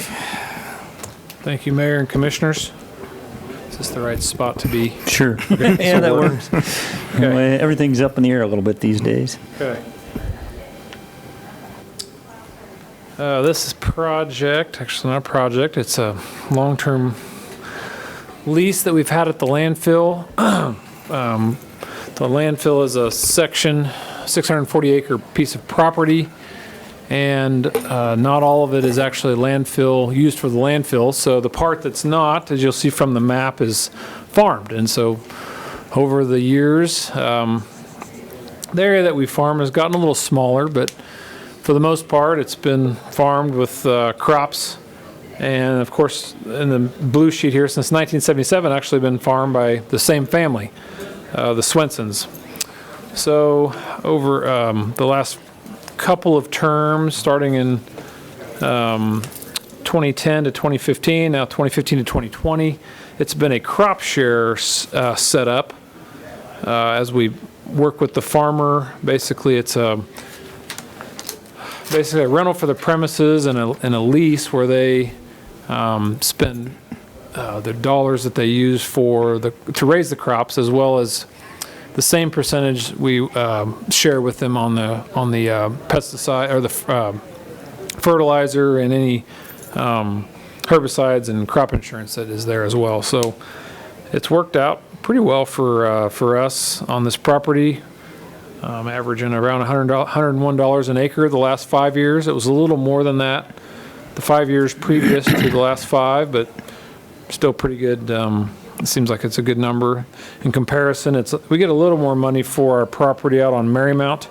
Thank you, Mayor and Commissioners. Is this the right spot to be? Sure. Okay. Yeah, that works. Well, everything's up in the air a little bit these days. Okay. This project, actually not a project, it's a long-term lease that we've had at the landfill. The landfill is a section, 640-acre piece of property, and not all of it is actually landfill, used for the landfill. So the part that's not, as you'll see from the map, is farmed. And so over the years, the area that we farm has gotten a little smaller, but for the most part, it's been farmed with crops. And of course, in the blue sheet here, since 1977, actually been farmed by the same family, the Swensons. So over the last couple of terms, starting in 2010 to 2015, now 2015 to 2020, it's been a crop share set up as we work with the farmer. Basically, it's basically a rental for the premises and a lease where they spend the dollars that they use to raise the crops, as well as the same percentage we share with them on the pesticide or the fertilizer and any herbicides and crop insurance that is there as well. So it's worked out pretty well for us on this property, averaging around $101 an acre the last 5 years. It was a little more than that the 5 years previous to the last 5, but still pretty good. It seems like it's a good number. In comparison, we get a little more money for our property out on Marymount.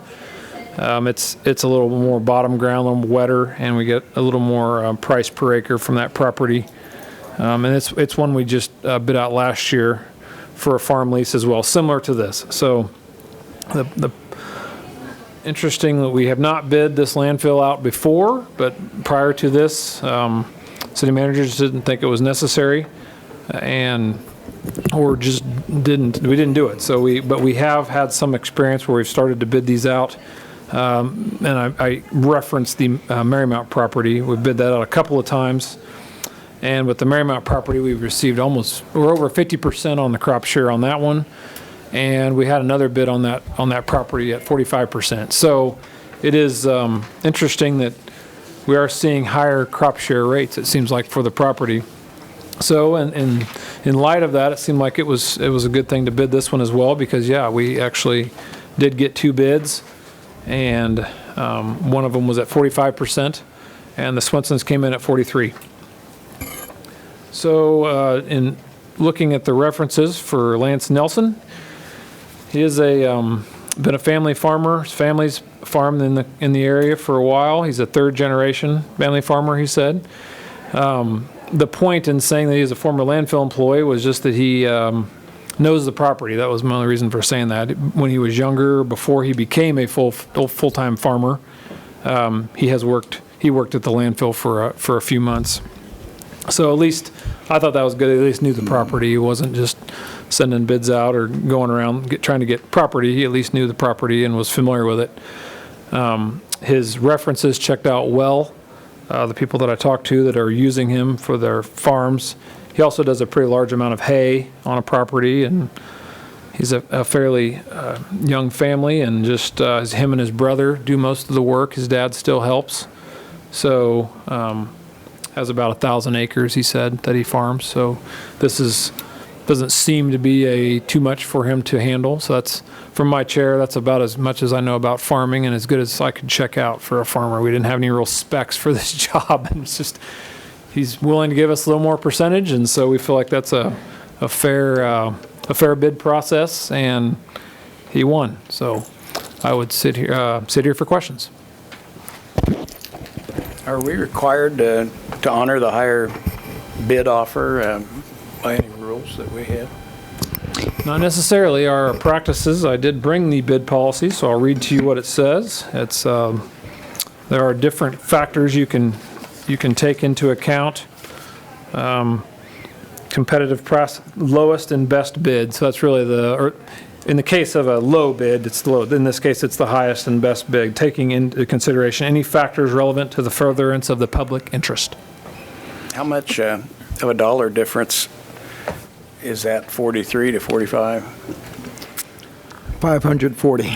It's a little more bottom ground, a little wetter, and we get a little more price per acre from that property. And it's one we just bid out last year for a farm lease as well, similar to this. So the interesting that we have not bid this landfill out before, but prior to this, city managers didn't think it was necessary, or just we didn't do it. But we have had some experience where we've started to bid these out. And I referenced the Marymount property. We've bid that out a couple of times. And with the Marymount property, we've received we're over 50% on the crop share on that one. And we had another bid on that property at 45%. So it is interesting that we are seeing higher crop share rates, it seems like, for the property. So in light of that, it seemed like it was a good thing to bid this one as well, because we actually did get 2 bids, and one of them was at 45%, and the Swensons came in at 43%. So in looking at the references for Lance Nelson, he has been a family farmer. His family's farmed in the area for a while. He's a 3rd generation family farmer, he said. the point in saying that he's a former landfill employee was just that he knows the property. That was my only reason for saying that. When he was younger, before he became a full-time farmer, he worked at the landfill for a few months. So at least I thought that was good. He at least knew the property. He wasn't just sending bids out or going around trying to get property. He at least knew the property and was familiar with it. His references checked out well. The people that I talked to that are using him for their farms. He also does a pretty large amount of hay on a property, and he's a fairly young family, and just him and his brother do most of the work. His dad still helps. So has about 1,000 acres, he said, that he farms. So this doesn't seem to be too much for him to handle. So that's, from my chair, that's about as much as I know about farming and as good as I could check out for a farmer. We didn't have any real specs for this job, and it's just he's willing to give us a little more percentage, and so we feel like that's a fair bid process, and he won. So I would sit here for questions. Are we required to honor the higher bid offer by any rules that we have? Not necessarily. Our practices, I did bring the bid policy, so I'll read to you what it says. It's there are different factors you can take into account. Competitive price, lowest and best bid. So that's really in the case of a low bid, it's low. In this case, it's the highest and best bid, taking into consideration any factors relevant to the furtherance of the public interest. How much of a dollar difference is that, 43 to 45? 540. I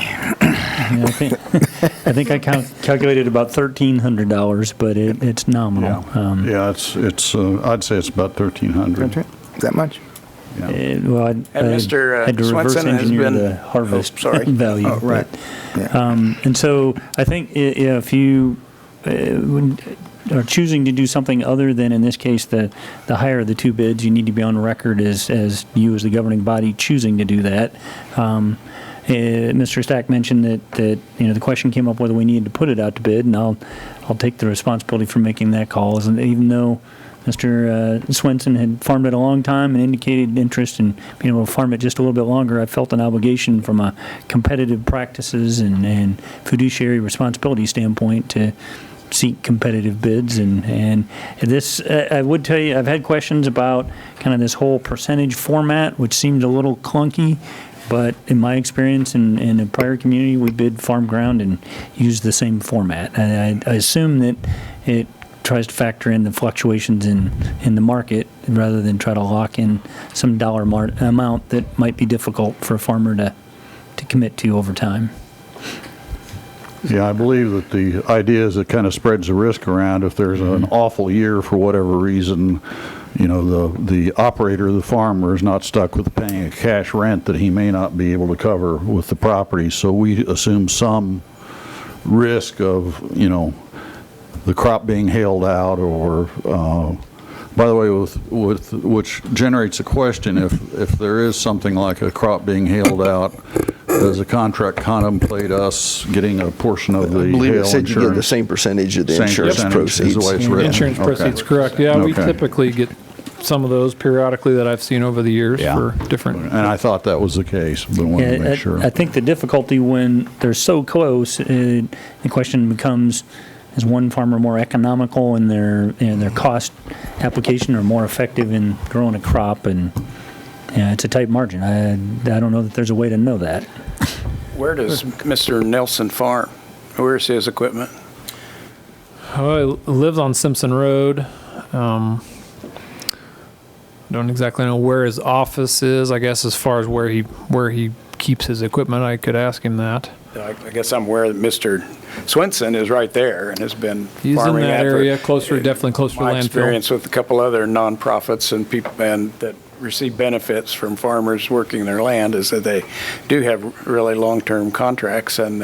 think I calculated about $1,300, but it's nominal. Yeah, I'd say it's about 1,300. Is that much? Yeah. Well, And Mr. had to reverse Swenson has engineer been the harvest sorry. value. Oh, right. And so I think if you are choosing to do something other than, in this case, the higher of the two bids, you need to be on record as you as the governing body choosing to do that. Mr. Stack mentioned that the question came up whether we needed to put it out to bid, and I'll take the responsibility for making that call. And even though Mr. Swenson had farmed it a long time and indicated interest in being able to farm it just a little bit longer, I felt an obligation from a competitive practices and fiduciary responsibility standpoint to seek competitive bids. And this, I would tell you, I've had questions about kind of this whole percentage format, which seemed a little clunky. But in my experience in a prior community, we bid farm ground and used the same format. And I assume that it tries to factor in the fluctuations in the market rather than try to lock in some dollar amount that might be difficult for a farmer to commit to over time. Yeah, I believe that the idea is it kind of spreads the risk around. If there's an awful year for whatever reason, the operator of the farmer is not stuck with paying a cash rent that he may not be able to cover with the property. So we assume some risk of, the crop being hailed out, or, by the way, which generates a question, if there is something like a crop being hailed out, does the contract contemplate us getting a portion of the hail insurance? I believe it said you get the same percentage of the insurance proceeds. Is the way it's written. Insurance proceeds, correct. Yeah, we typically get some of those periodically that I've seen over the years for different. And I thought that was the case, but wanted to make sure. I think the difficulty when they're so close, the question becomes, is one farmer more economical in their cost application or more effective in growing a crop? And it's a tight margin. I don't know that there's a way to know that. Where does Mr. Nelson farm? Where's his equipment? Oh, he lives on Simpson Road. Don't exactly know where his office is. I guess as far as where he keeps his equipment, I could ask him that. I guess I'm aware that Mr. Swenson is right there and has been He's farming in that area, definitely closer to my landfill. Experience with a couple other nonprofits and people that receive benefits from farmers working their land is that they do have really long-term contracts, and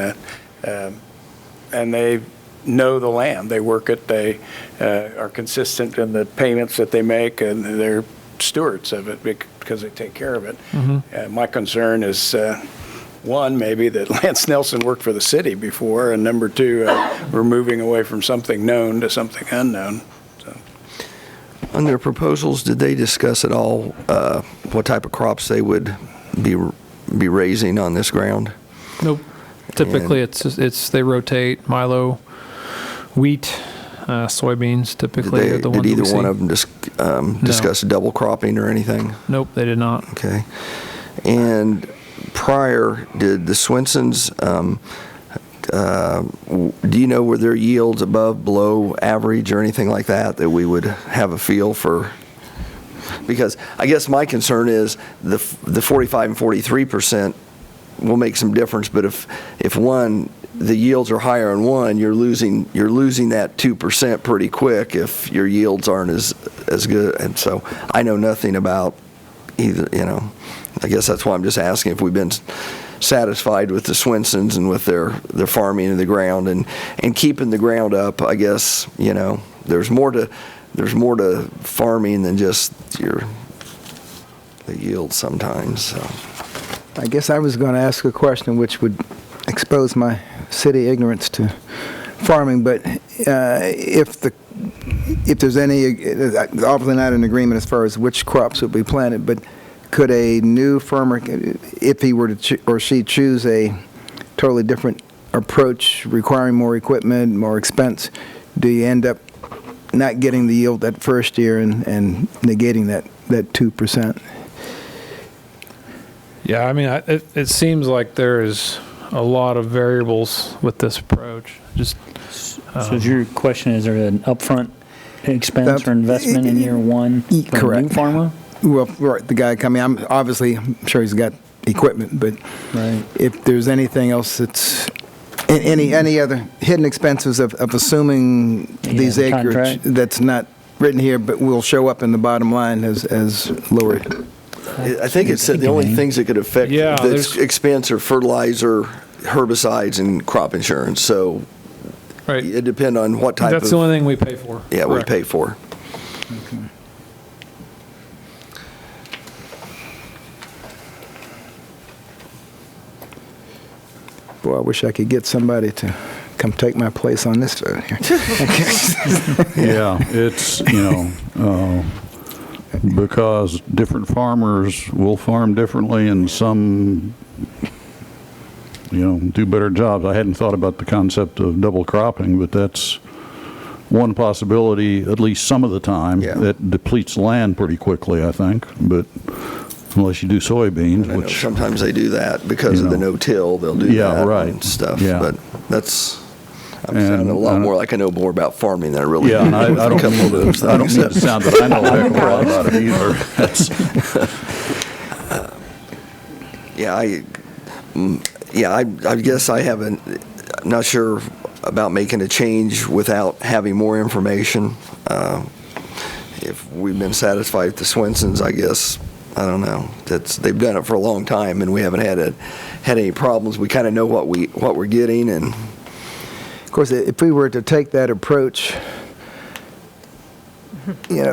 they know the land. They work it. They are consistent in the payments that they make, and they're stewards of it because they take care of it. My concern is, one, maybe that Lance Nelson worked for the city before, and number two, we're moving away from something known to something unknown. So. On their proposals, did they discuss at all what type of crops they would be raising on this ground? Nope. Typically, it's they rotate milo, wheat, soybeans. Typically, are the ones did we either see. one of them discuss double cropping or anything? Nope, they did not. Okay. And prior, did the Swensons, do you know, were their yields above, below average or anything like that we would have a feel for? Because I guess my concern is the 45 and 43% will make some difference, but if one, the yields are higher on one, you're losing that 2% pretty quick if your yields aren't as good. And so I know nothing about either, I guess that's why I'm just asking if we've been satisfied with the Swensons and with their farming of the ground and keeping the ground up. I guess, there's more to farming than just the yield sometimes. So. I guess I was going to ask a question which would expose my city ignorance to farming, but if there's any, obviously not an agreement as far as which crops would be planted, but could a new farmer, if he were to or she choose a totally different approach requiring more equipment, more expense, do you end up not getting the yield that first year and negating that 2%? Yeah, I mean, it seems like there is a lot of variables with this approach. So your question is, there an upfront expense or investment in year one for correct. a new farmer? Well, right, the guy coming, I'm sure he's got equipment, but if there's anything else that's, any other hidden expenses of assuming these the acreage contract. that's not written here, but will show up in the bottom line as lower. I think it said the only things that could affect this expense are fertilizer, herbicides, and crop insurance. So it depends on what type That's the only thing we pay for. Yeah, we pay for. Okay. Boy, I wish I could get somebody to come take my place on this vote here. Yeah, it's, because different farmers will farm differently and some, do better jobs. I hadn't thought about the concept of double cropping, but that's one possibility, at least some of the time. That depletes land pretty quickly, I think, but unless you do soybeans, which sometimes they do that because of the no-till, they'll do that and stuff. Yeah. But I'm sounding a lot more like I know more about farming than I really do. Yeah, I don't mean to sound that I know a heck of a lot about it either. I guess I haven't, not sure about making a change without having more information. If we've been satisfied with the Swensons, I guess, I don't know. They've done it for a long time, and we haven't had any problems. We kind of know what we're getting, and of course, if we were to take that approach,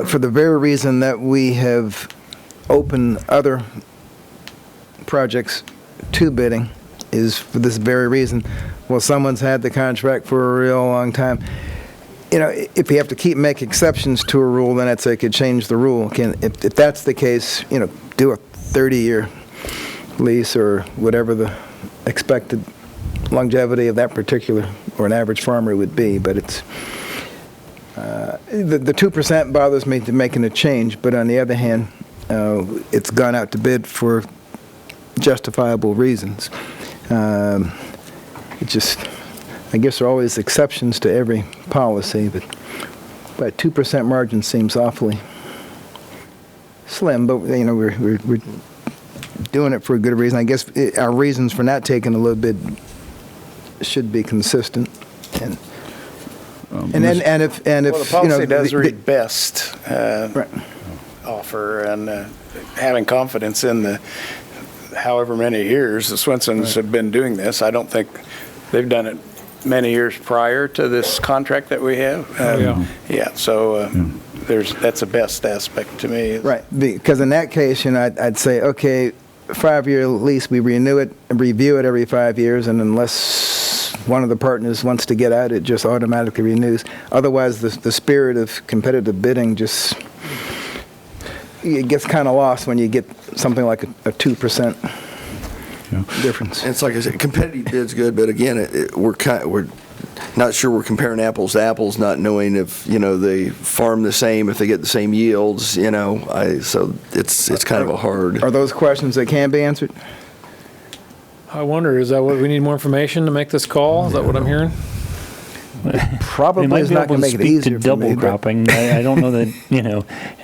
for the very reason that we have opened other projects to bidding, is for this very reason. Well, someone's had the contract for a real long time. If you have to keep making exceptions to a rule, then I'd say it could change the rule. If that's the case, do a 30-year lease or whatever the expected longevity of that particular or an average farmer would be. But it's the 2% bothers me to making a change. But on the other hand, it's gone out to bid for justifiable reasons. I guess there are always exceptions to every policy, but 2% margin seems awfully slim. But we're doing it for a good reason. I guess our reasons for not taking a little bit should be consistent. And if the policy does read best offer, and having confidence in the however many years the Swensons have been doing this. I don't think they've done it many years prior to this contract that we have. That's a best aspect to me. Right, because in that case, I'd say, okay, 5-year lease, we renew it and review it every 5 years, and unless one of the partners wants to get out, it just automatically renews. Otherwise, the spirit of competitive bidding just it gets kind of lost when you get something like a 2% difference. And it's like I said, competitive bid's good, but again, we're not sure we're comparing apples to apples, not knowing if, they farm the same, if they get the same yields, so it's kind of a hard. Are those questions that can be answered? I wonder, is that what, we need more information to make this call? Is that what I'm hearing? Probably is not going to make it easier for me. Double cropping. I don't know that,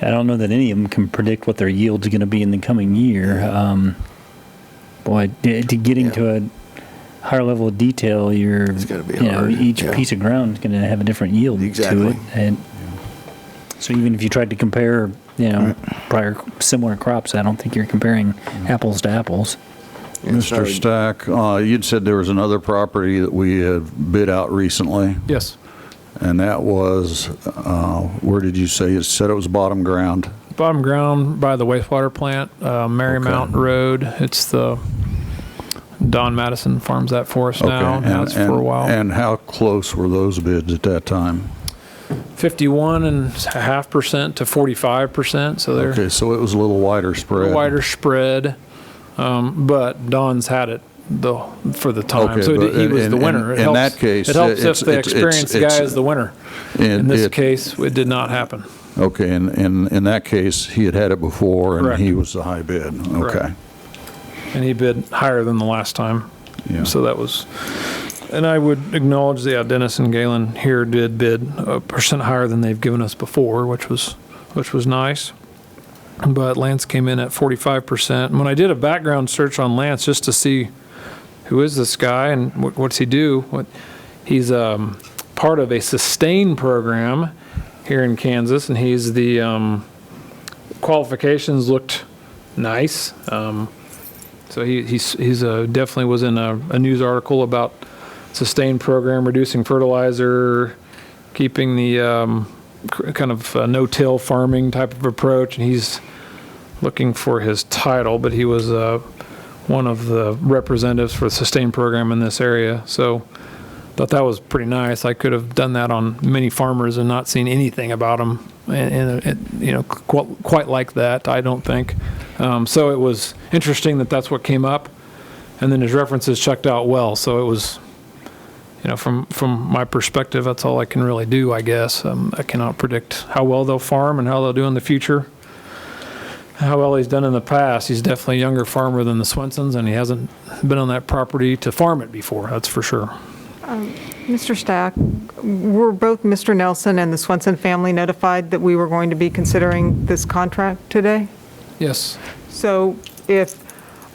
I don't know that any of them can predict what their yield's going to be in the coming year. Boy, to getting to a higher level of detail, it's gonna be hard. Each piece of ground is going to have a different yield to it. And so even if you tried to compare, prior similar crops, I don't think you're comparing apples to apples. Mr. Stack, you'd said there was another property that we had bid out recently. Yes. And that was, where did you say? You said it was bottom ground. Bottom ground by the wastewater plant, Marymount Road. It's the Don Madison farms that for us now. And has for a while. And how close were those bids at that time? 51.5% to 45%. So they're okay. So it was a little wider spread. Wider spread, but Don's had it for the time. Okay, so he was the winner. In that case, it helps if the experienced guy is the winner. In this case, it did not happen. Okay, and in that case, he had it before, and Correct. he was the high bid. Okay. Correct. And he bid higher than the last time. Yeah. So that was, and I would acknowledge Dennis and Galen here did bid 1% higher than they've given us before, which was nice. But Lance came in at 45%. And when I did a background search on Lance just to see who is this guy and what's he do, he's part of a sustain program here in Kansas, and he's the qualifications looked nice. So he's definitely was in a news article about sustain program, reducing fertilizer, keeping the kind of no-till farming type of approach, and he's looking for his title, but he was one of the representatives for the sustain program in this area. So thought that was pretty nice. I could have done that on many farmers and not seen anything about them, and quite like that, I don't think. So it was interesting that's what came up, and then his references checked out well. So it was, from my perspective, that's all I can really do, I guess. I cannot predict how well they'll farm and how they'll do in the future. How well he's done in the past. He's definitely a younger farmer than the Swensons, and he hasn't been on that property to farm it before, that's for sure. Mr. Stack, were both Mr. Nelson and the Swenson family notified that we were going to be considering this contract today? Yes. So if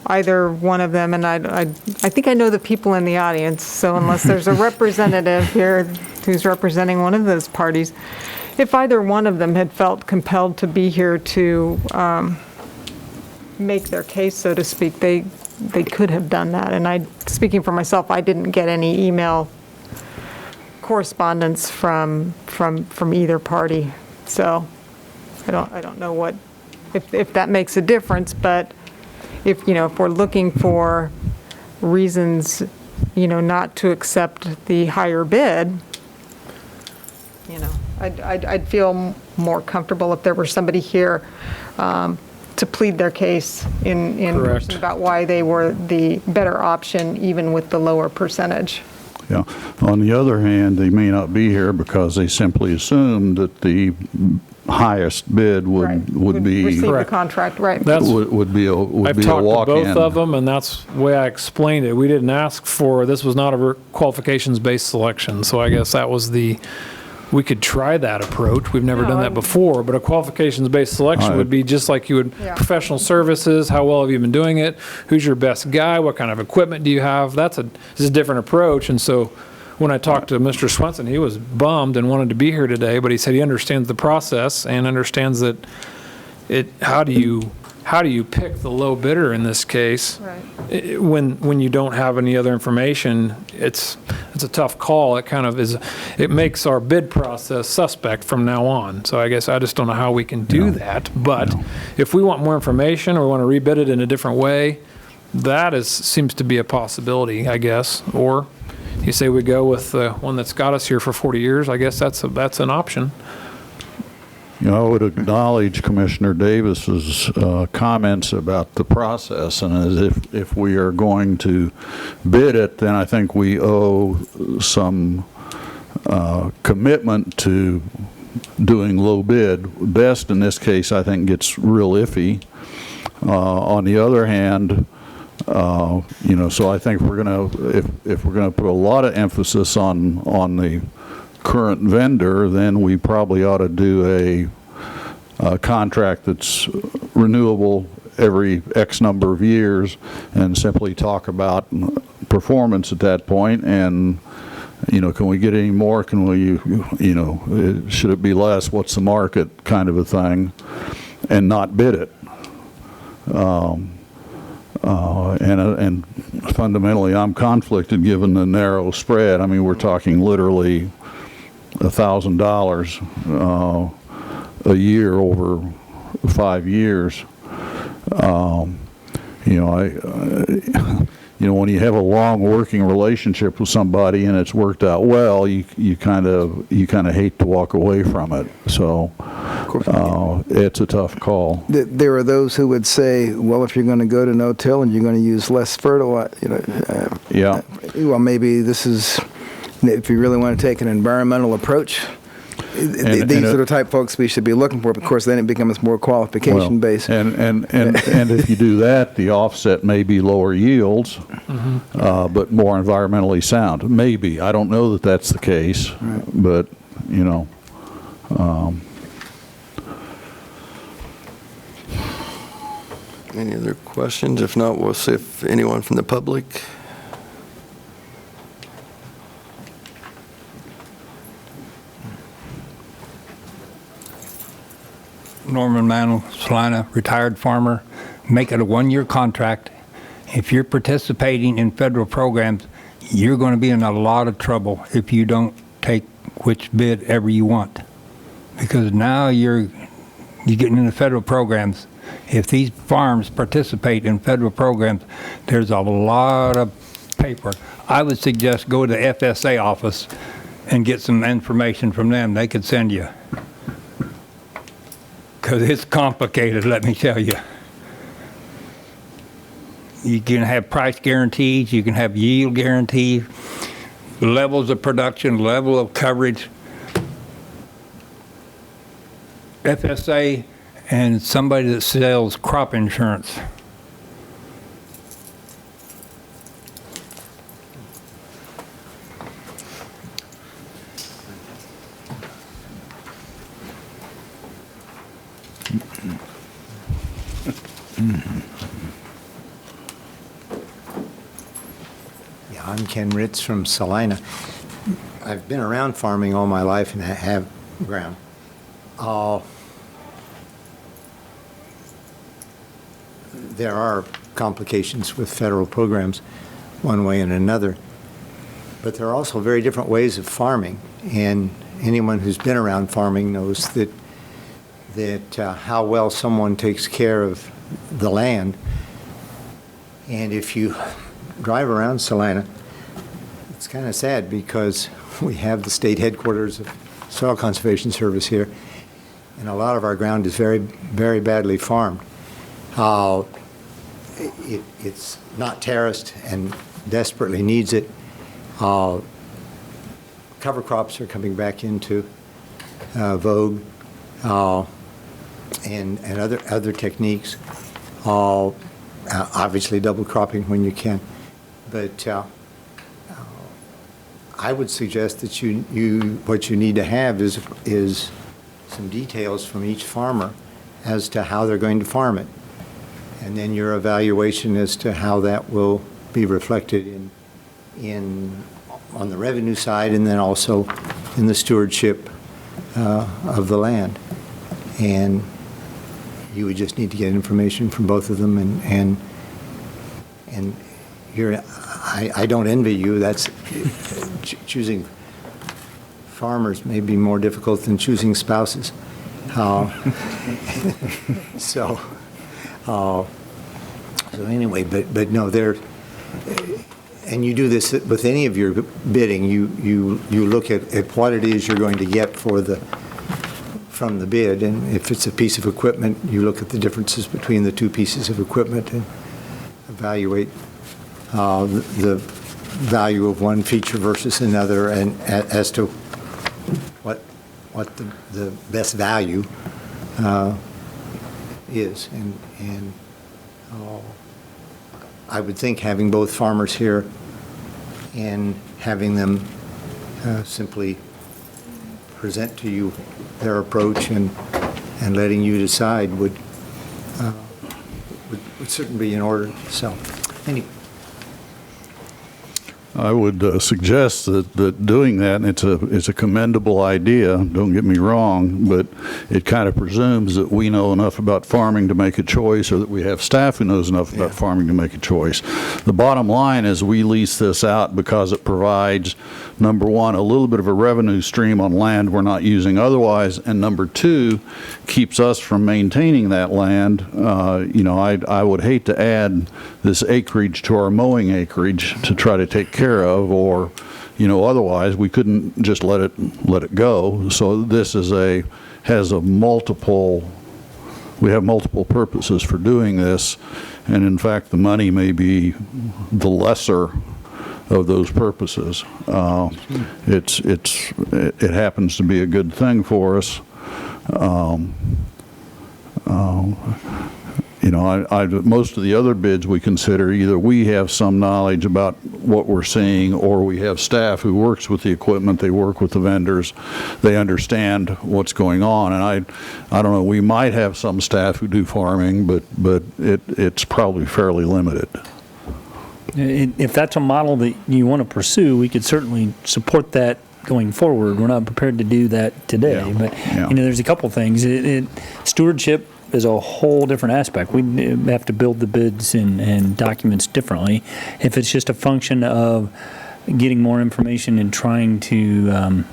either one of them, and I think I know the people in the audience, so unless there's a representative here who's representing one of those parties, if either one of them had felt compelled to be here to make their case, so to speak, they could have done that. And speaking for myself, I didn't get any email correspondence from either party. So I don't know what if that makes a difference, but if we're looking for reasons, not to accept the higher bid, I'd feel more comfortable if there were somebody here to plead their case in person about why they were the better option, even with the lower percentage. Yeah. On the other hand, they may not be here because they simply assumed that the highest bid would be receive the contract, right? would be a walk-in. I've talked to both of them, and that's the way I explained it. We didn't ask for, this was not a qualifications-based selection, so I guess that was we could try that approach. We've never done that before, but a qualifications-based selection would be just like you would professional services. How well have you been doing it? Who's your best guy? What kind of equipment do you have? This is a different approach. And so when I talked to Mr. Swenson, he was bummed and wanted to be here today, but he said he understands the process and understands that how do you pick the low bidder in this case? Right. When you don't have any other information, it's a tough call. It kind of is. It makes our bid process suspect from now on. So I guess I just don't know how we can do that. But if we want more information or we want to rebid it in a different way, that seems to be a possibility, I guess. Or you say we go with the one that's got us here for 40 years. I guess that's an option. I would acknowledge Commissioner Davis's comments about the process, and as if we are going to bid it, then I think we owe some commitment to doing low bid. Best in this case, I think, gets real iffy. On the other hand, so I think we're gonna, if we're gonna put a lot of emphasis on the current vendor, then we probably ought to do a contract that's renewable every X number of years, and simply talk about performance at that point. And can we get any more? Can we, should it be less? What's the market, kind of a thing, and not bid it. And fundamentally, I'm conflicted given the narrow spread. I mean, we're talking literally $1,000 a year over 5 years. When you have a long working relationship with somebody and it's worked out well, you kind of hate to walk away from it. So it's a tough call. There are those who would say, well, if you're going to go to no-till and you're going to use less fertilizer, yeah. Well, maybe this is, if you really want to take an environmental approach, these are the type of folks we should be looking for. Of course, then it becomes more qualification based. And if you do that, the offset may be lower yields, but more environmentally sound. Maybe. I don't know that that's the case, right. But Any other questions? If not, we'll see if anyone from the public. Norman Mantle, Salina, retired farmer. Make it a one-year contract. If you're participating in federal programs, you're going to be in a lot of trouble if you don't take which bid ever you want. Because now you're getting into federal programs. If these farms participate in federal programs, there's a lot of paper. I would suggest go to the FSA office and get some information from them. They could send you. Because it's complicated, let me tell you. You can have price guarantees, you can have yield guarantees, levels of production, level of coverage. FSA and somebody that sells crop insurance. Yeah, I'm Ken Ritz from Salina. I've been around farming all my life and I have ground. There are complications with federal programs one way and another, but there are also very different ways of farming, and anyone who's been around farming knows that how well someone takes care of the land. And if you drive around Salina, it's kind of sad because we have the state headquarters of Soil Conservation Service here, and a lot of our ground is very, very badly farmed. It's not terraced and desperately needs it. Cover crops are coming back into vogue, and other techniques. Obviously, double cropping when you can, but I would suggest that what you need to have is some details from each farmer as to how they're going to farm it, and then your evaluation as to how that will be reflected on the revenue side, and then also in the stewardship of the land. And you would just need to get information from both of them, and I don't envy you. That's choosing farmers may be more difficult than choosing spouses. So anyway, but no, and you do this with any of your bidding. You look at what it is you're going to get for from the bid, and if it's a piece of equipment, you look at the differences between the two pieces of equipment and evaluate the value of one feature versus another, and as to what the best value is. And I would think having both farmers here and having them simply present to you their approach and letting you decide would certainly be in order. So, anyway. I would suggest that doing that, and it's a commendable idea, don't get me wrong, but it kind of presumes that we know enough about farming to make a choice, or that we have staff who knows enough about farming to make a choice. The bottom line is we lease this out because it provides, number one, a little bit of a revenue stream on land we're not using otherwise, and number two, keeps us from maintaining that land. I would hate to add this acreage to our mowing acreage to try to take care of, or otherwise we couldn't just let it go. So this we have multiple purposes for doing this, and in fact the money may be the lesser of those purposes. It happens to be a good thing for us. Most of the other bids we consider, either we have some knowledge about what we're seeing, or we have staff who works with the equipment, they work with the vendors, they understand what's going on. And I don't know, we might have some staff who do farming, but it's probably fairly limited. If that's a model that you want to pursue, we could certainly support that going forward. We're not prepared to do that today, but there's a couple things. Stewardship is a whole different aspect. We have to build the bids and documents differently. If it's just a function of getting more information and trying to,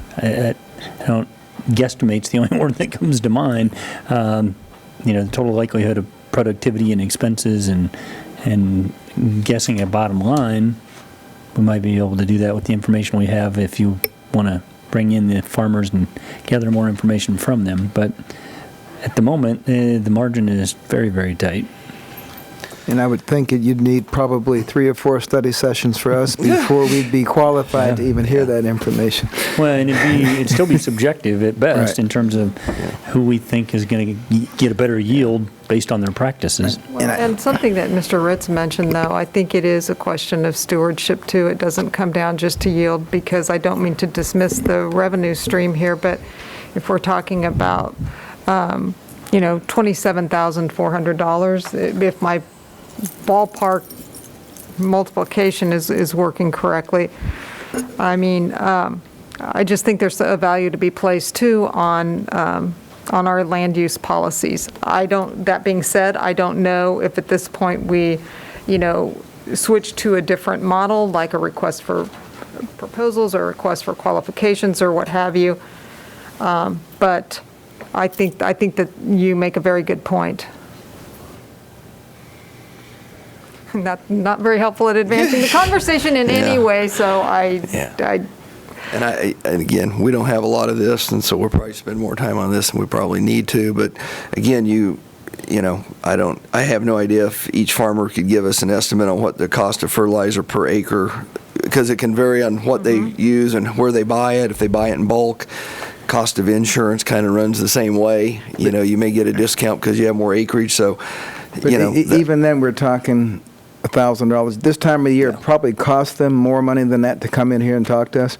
guesstimate's the only word that comes to mind. The total likelihood of productivity and expenses and guessing a bottom line, we might be able to do that with the information we have if you want to bring in the farmers and gather more information from them. But at the moment, the margin is very, very tight. And I would think that you'd need probably 3 or 4 study sessions for us before we'd be qualified to even hear that information. Well, and it'd still be subjective at best in terms of who we think is going to get a better yield based on their practices. And something that Mr. Ritz mentioned, though, I think it is a question of stewardship, too. It doesn't come down just to yield, because I don't mean to dismiss the revenue stream here, but if we're talking about $27,400, if my ballpark multiplication is working correctly. I mean, I just think there's a value to be placed too on our land use policies. That being said, I don't know if at this point we, switch to a different model, like a request for proposals or request for qualifications or what have you. But I think that you make a very good point. Not very helpful at advancing the conversation in any way, so And again, we don't have a lot of this, and so we'll probably spend more time on this than we probably need to. But again, I have no idea if each farmer could give us an estimate on what the cost of fertilizer per acre, because it can vary on what they use and where they buy it. If they buy it in bulk, cost of insurance kind of runs the same way. You may get a discount because you have more acreage. So, even then, we're talking $1,000. This time of the year, it probably costs them more money than that to come in here and talk to us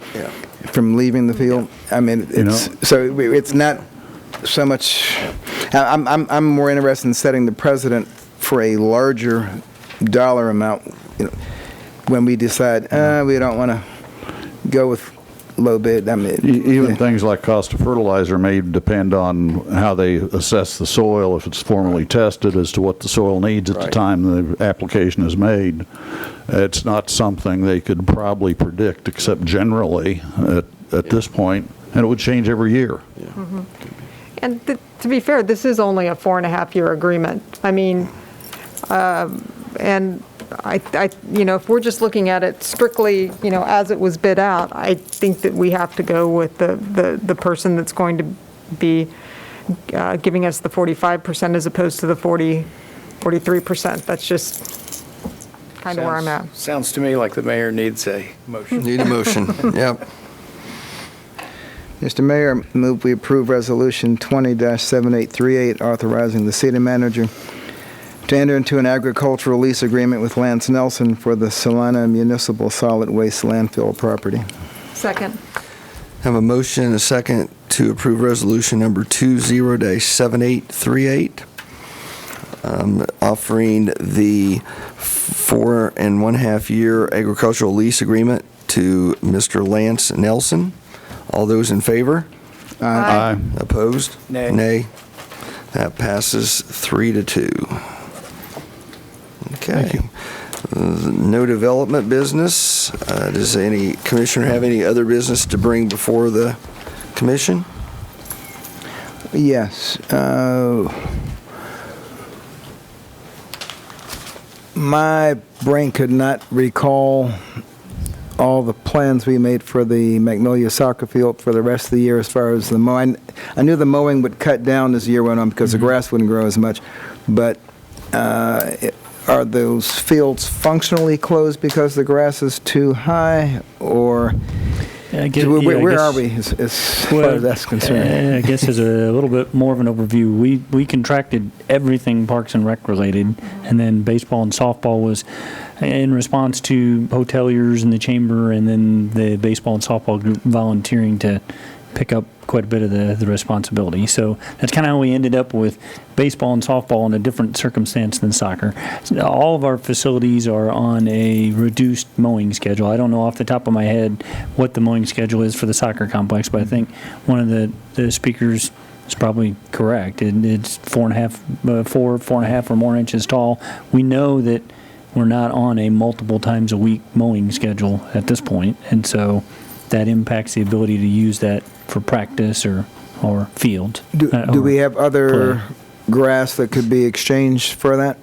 from leaving the field. I mean, it's not so much. I'm more interested in setting the precedent for a larger dollar amount. When we decide we don't want to go with low bid. I mean, even things like cost of fertilizer may depend on how they assess the soil, if it's formally tested as to what the soil needs at the time the application is made. It's not something they could probably predict, except generally at this point, and it would change every year. And to be fair, this is only a 4.5-year agreement. I mean, and if we're just looking at it strictly, as it was bid out, I think that we have to go with the person that's going to be giving us the 45% as opposed to the 43%. That's just kind of where I'm at. Sounds to me like the mayor needs a motion. Need a motion, yep. Mr. Mayor, I move we approve Resolution 20-7838, authorizing the city manager to enter into an agricultural lease agreement with Lance Nelson for the Salina Municipal Solid Waste Landfill property. Second. Have a motion and a second to approve resolution number 20-7838, offering the 4.5-year agricultural lease agreement to Mr. Lance Nelson. All those in favor? Aye. Opposed? Nay. Nay. That passes 3-2. Okay. No development business. Does any commissioner have any other business to bring before the commission? Yes. My brain could not recall all the plans we made for the Magnolia soccer field for the rest of the year as far as the mowing. I knew the mowing would cut down as the year went on because the grass wouldn't grow as much, but are those fields functionally closed because the grass is too high, or where are we as far as that's concerned? I guess as a little bit more of an overview, we contracted everything Parks and Rec related, and then baseball and softball was in response to hoteliers in the chamber, and then the baseball and softball group volunteering to pick up quite a bit of the responsibility. So that's kind of how we ended up with baseball and softball in a different circumstance than soccer. So all of our facilities are on a reduced mowing schedule. I don't know off the top of my head what the mowing schedule is for the soccer complex, but I think one of the speakers is probably correct. It's 4.5 or more inches tall. We know that we're not on a multiple times a week mowing schedule at this point, and so that impacts the ability to use that for practice or field. Do we have other grass that could be exchanged for that?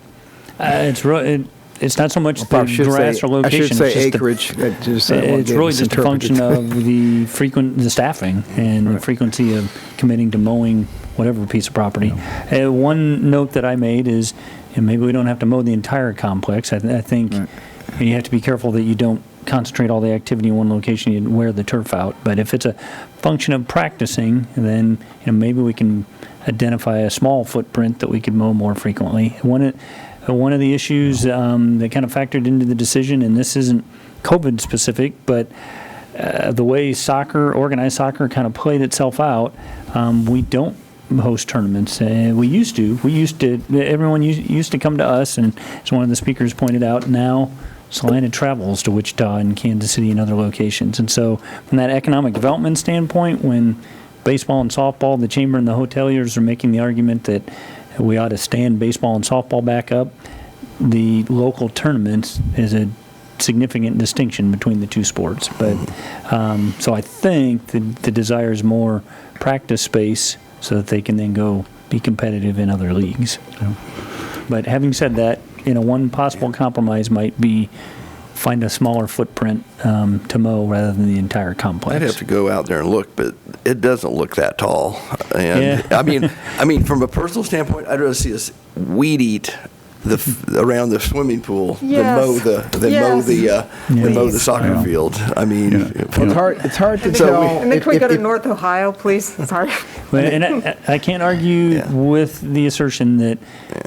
It's not so much the grass or location. I should say acreage. It's really just a function of the staffing and the frequency of committing to mowing whatever piece of property. One note that I made is, maybe we don't have to mow the entire complex. I think you have to be careful that you don't concentrate all the activity in one location and wear the turf out. But if it's a function of practicing, then maybe we can identify a small footprint that we could mow more frequently. One of the issues that kind of factored into the decision, and this isn't COVID specific, but the way organized soccer kind of played itself out, we don't host tournaments. We used to. Everyone used to come to us, and as one of the speakers pointed out, now Salina travels to Wichita and Kansas City and other locations. And so from that economic development standpoint, when baseball and softball, the chamber and the hoteliers are making the argument that we ought to stand baseball and softball back up, the local tournaments is a significant distinction between the two sports. But so I think the desire is more practice space so that they can then go be competitive in other leagues. But having said that, one possible compromise might be find a smaller footprint to mow rather than the entire complex. I'd have to go out there and look, but it doesn't look that tall. And I mean, from a personal standpoint, I'd rather see us weed eat around the swimming pool than mow the soccer field. I mean, it's hard to tell. And then can we go to North Ohio, please? Sorry. And I can't argue with the assertion that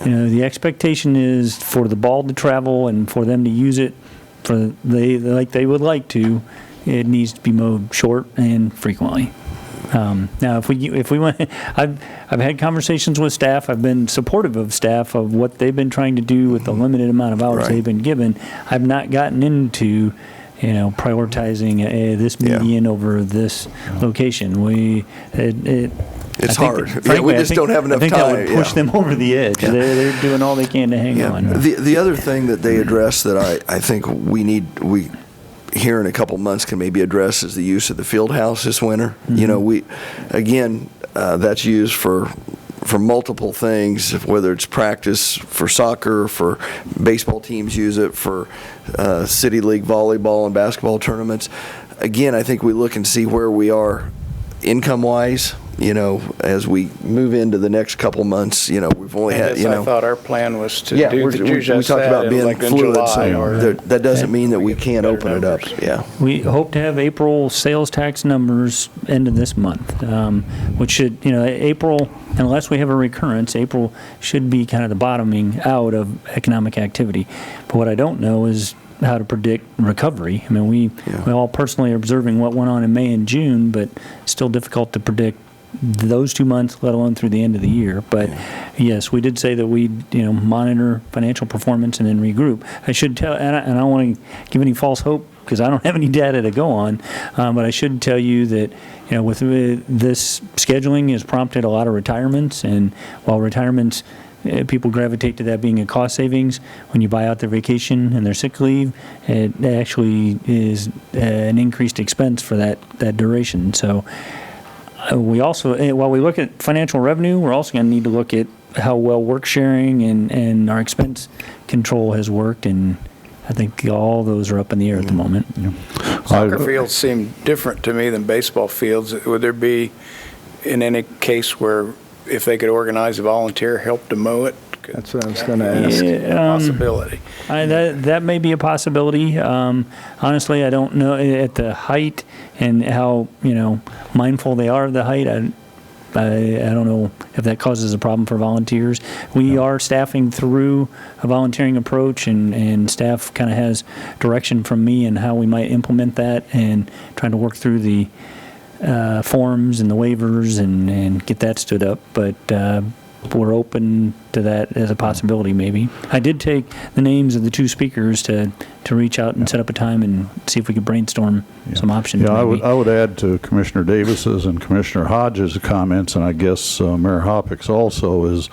the expectation is for the ball to travel and for them to use it like they would like to. It needs to be mowed short and frequently. Now, if we want, I've had conversations with staff. I've been supportive of staff of what they've been trying to do with the limited amount of hours they've been given. I've not gotten into, prioritizing this median over this location. It's hard. Frankly, we just don't have enough time. I think that would push them over the edge. Yeah. They're doing all they can to hang on. The other thing that they address that I think we here in a couple months can maybe address is the use of the field house this winter. Mm-hmm. That's used for multiple things, whether it's practice for soccer, for baseball teams use it, for city league volleyball and basketball tournaments. Again, I think we look and see where we are income-wise as we move into the next couple months, we've only I had, guess I thought our plan was to yeah, do we talked about being like in fluid, July or. so that doesn't mean that we can't open it up, yeah. We hope to have April sales tax numbers end of this month, which should, April, unless we have a recurrence, April should be kind of the bottoming out of economic activity. But what I don't know is how to predict recovery. I mean, we all personally are observing what went on in May and June, but still difficult to predict those 2 months, let alone through the end of the year. But yes, we did say that we'd monitor financial performance and then regroup. I should tell, and I don't want to give any false hope because I don't have any data to go on, but I should tell you that with this scheduling has prompted a lot of retirements, and while retirements, people gravitate to that being a cost savings. When you buy out their vacation and their sick leave, it actually is an increased expense for that duration. So we also, while we look at financial revenue, we're also going to need to look at how well work sharing and our expense control has worked, and I think all those are up in the air at the moment. Soccer fields seem different to me than baseball fields. Would there be, in any case, where if they could organize a volunteer help to mow it? That's what I was going to ask. Possibility. That may be a possibility. Honestly, I don't know at the height and how mindful they are of the height. I don't know if that causes a problem for volunteers. We are staffing through a volunteering approach, and staff kind of has direction from me and how we might implement that, and trying to work through the forms and the waivers and get that stood up. But we're open to that as a possibility, maybe. I did take the names of the two speakers to reach out and set up a time and see if we could brainstorm some options. Yeah, I would add to Commissioner Davis's and Commissioner Hodges' comments, and I guess Mayor Hoppick's also, is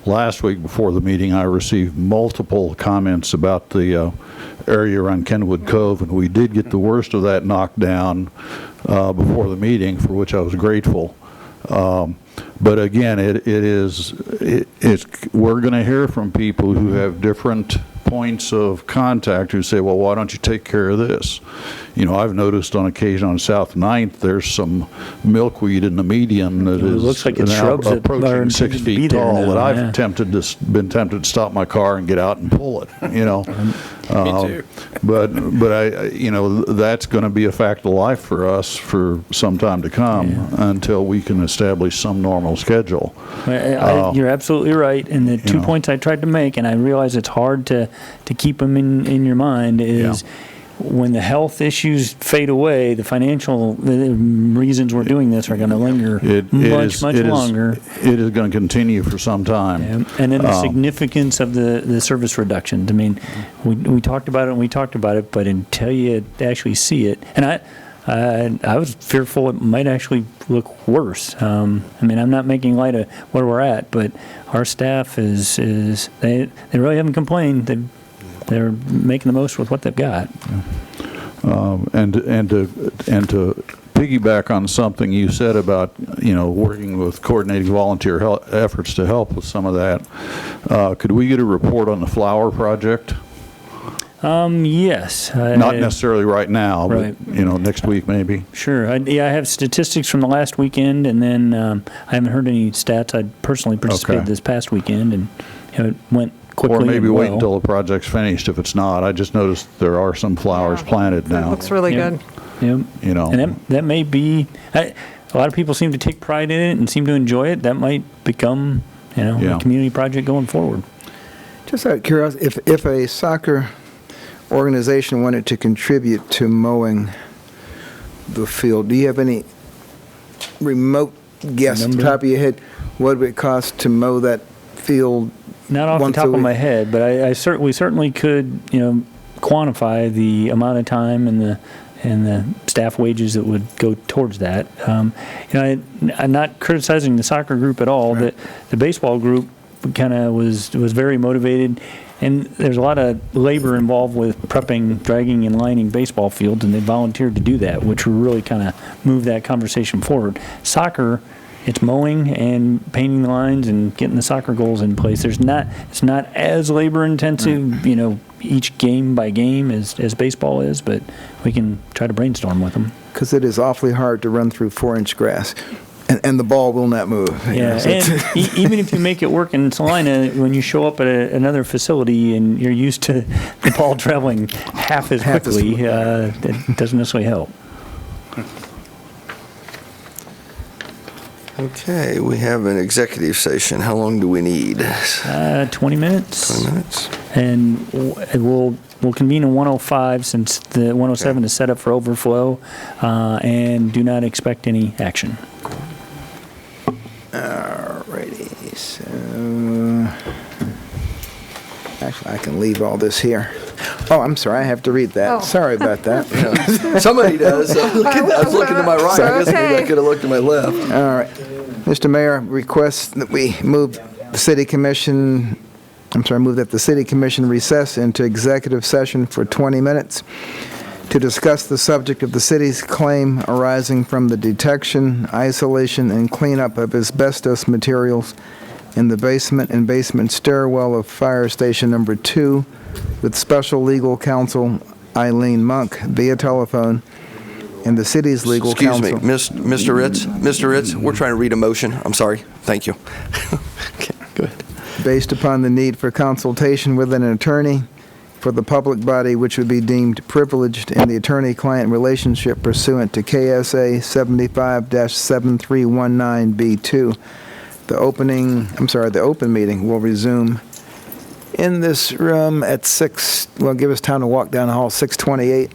last week before the meeting I received multiple comments about the area around Kenwood Cove, and we did get the worst of that knocked down before the meeting, for which I was grateful. But again, we're going to hear from people who have different points of contact who say, well, why don't you take care of this? I've noticed on occasion on South 9th, there's some milkweed in the median that is looks like it's now shrubs that approaching are 6 intended to be feet there tall now, that I've been tempted to stop my car and get out and pull it, Me too. But that's going to be a fact of life for us for some time to come until we can establish some normal schedule. You're absolutely right. And the 2 points I tried to make, and I realize it's hard to keep them in your mind, is when the health issues fade away, the financial reasons we're doing this are going to linger much longer. It is going to continue for some time. And then the significance of the service reductions. I mean, we talked about it, but until you actually see it, and I was fearful it might actually look worse. I mean, I'm not making light of where we're at, but our staff they really haven't complained. They're making the most with what they've got. And to piggyback on something you said about working with coordinating volunteer efforts to help with some of that, could we get a report on the flower project? Yes. Not necessarily right now, right. but next week maybe. Sure. I have statistics from the last weekend, and then I haven't heard any stats. I personally participated this past weekend, and it went quickly. Or maybe and wait well. until the project's finished if it's not. I just noticed there are some flowers planted now. It looks really good. Yep. And that may be, a lot of people seem to take pride in it and seem to enjoy it. That might become, a community project going forward. Just out of curiosity, if a soccer organization wanted to contribute to mowing the field, do you have any remote guess on top of your head what would it cost to mow that field? Not off the top of my head, but we certainly could, quantify the amount of time and the staff wages that would go towards that. I'm not criticizing the soccer group at all. Right. The baseball group kind of was very motivated, and there's a lot of labor involved with prepping, dragging, and lining baseball fields, and they volunteered to do that, which really kind of moved that conversation forward. Soccer, it's mowing and painting the lines and getting the soccer goals in place. It's not as labor intensive, each game by game as baseball is, but we can try to brainstorm with them. Because it is awfully hard to run through 4-inch grass. And the ball will not move. Yeah, So and even if you make it work in Salina, when you show up at another facility and you're used to the ball traveling half as quickly, it doesn't necessarily help. Okay, we have an executive session. How long do we need? 20 minutes. 20 minutes. And we'll convene in 105 since the 107 is set up for overflow, and do not expect any action. Alrighty, so, actually, I can leave all this here. Oh, I'm sorry, I have to read that. Oh. Sorry about that. Somebody does. I was looking to my right. I guess maybe I could have looked to my left. All right. Mr. Mayor, request that we move the City Commission, move that the City Commission recess into executive session for 20 minutes to discuss the subject of the city's claim arising from the detection, isolation, and cleanup of asbestos materials in the basement and basement stairwell of Fire Station Number 2 with Special Legal Counsel Eileen Monk via telephone and the city's legal counsel. Excuse me, Mr. Ritz? Mr. Ritz, we're trying to read a motion. I'm sorry. Thank you. Okay, go ahead. Based upon the need for consultation with an attorney for the public body which would be deemed privileged in the attorney-client relationship pursuant to KSA 75-7319B2. The open meeting will resume in this room at 6, well, give us time to walk down the hall, 6:28.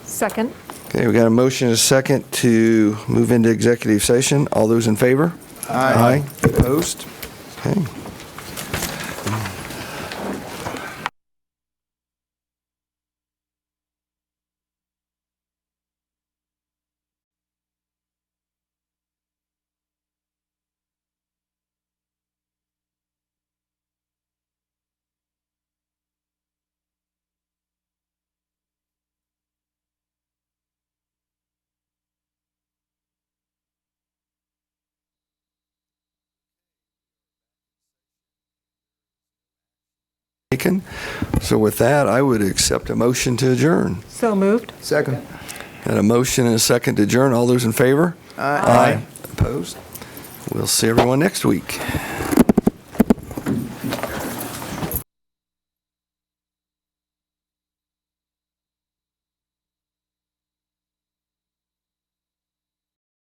Second. Okay, we got a motion and a second to move into executive session. All those in favor? Aye. Opposed? Okay. Taken. So with that, I would accept a motion to adjourn. So moved. Second. Got a motion and a second to adjourn. All those in favor? Aye. Opposed? We'll see everyone next week.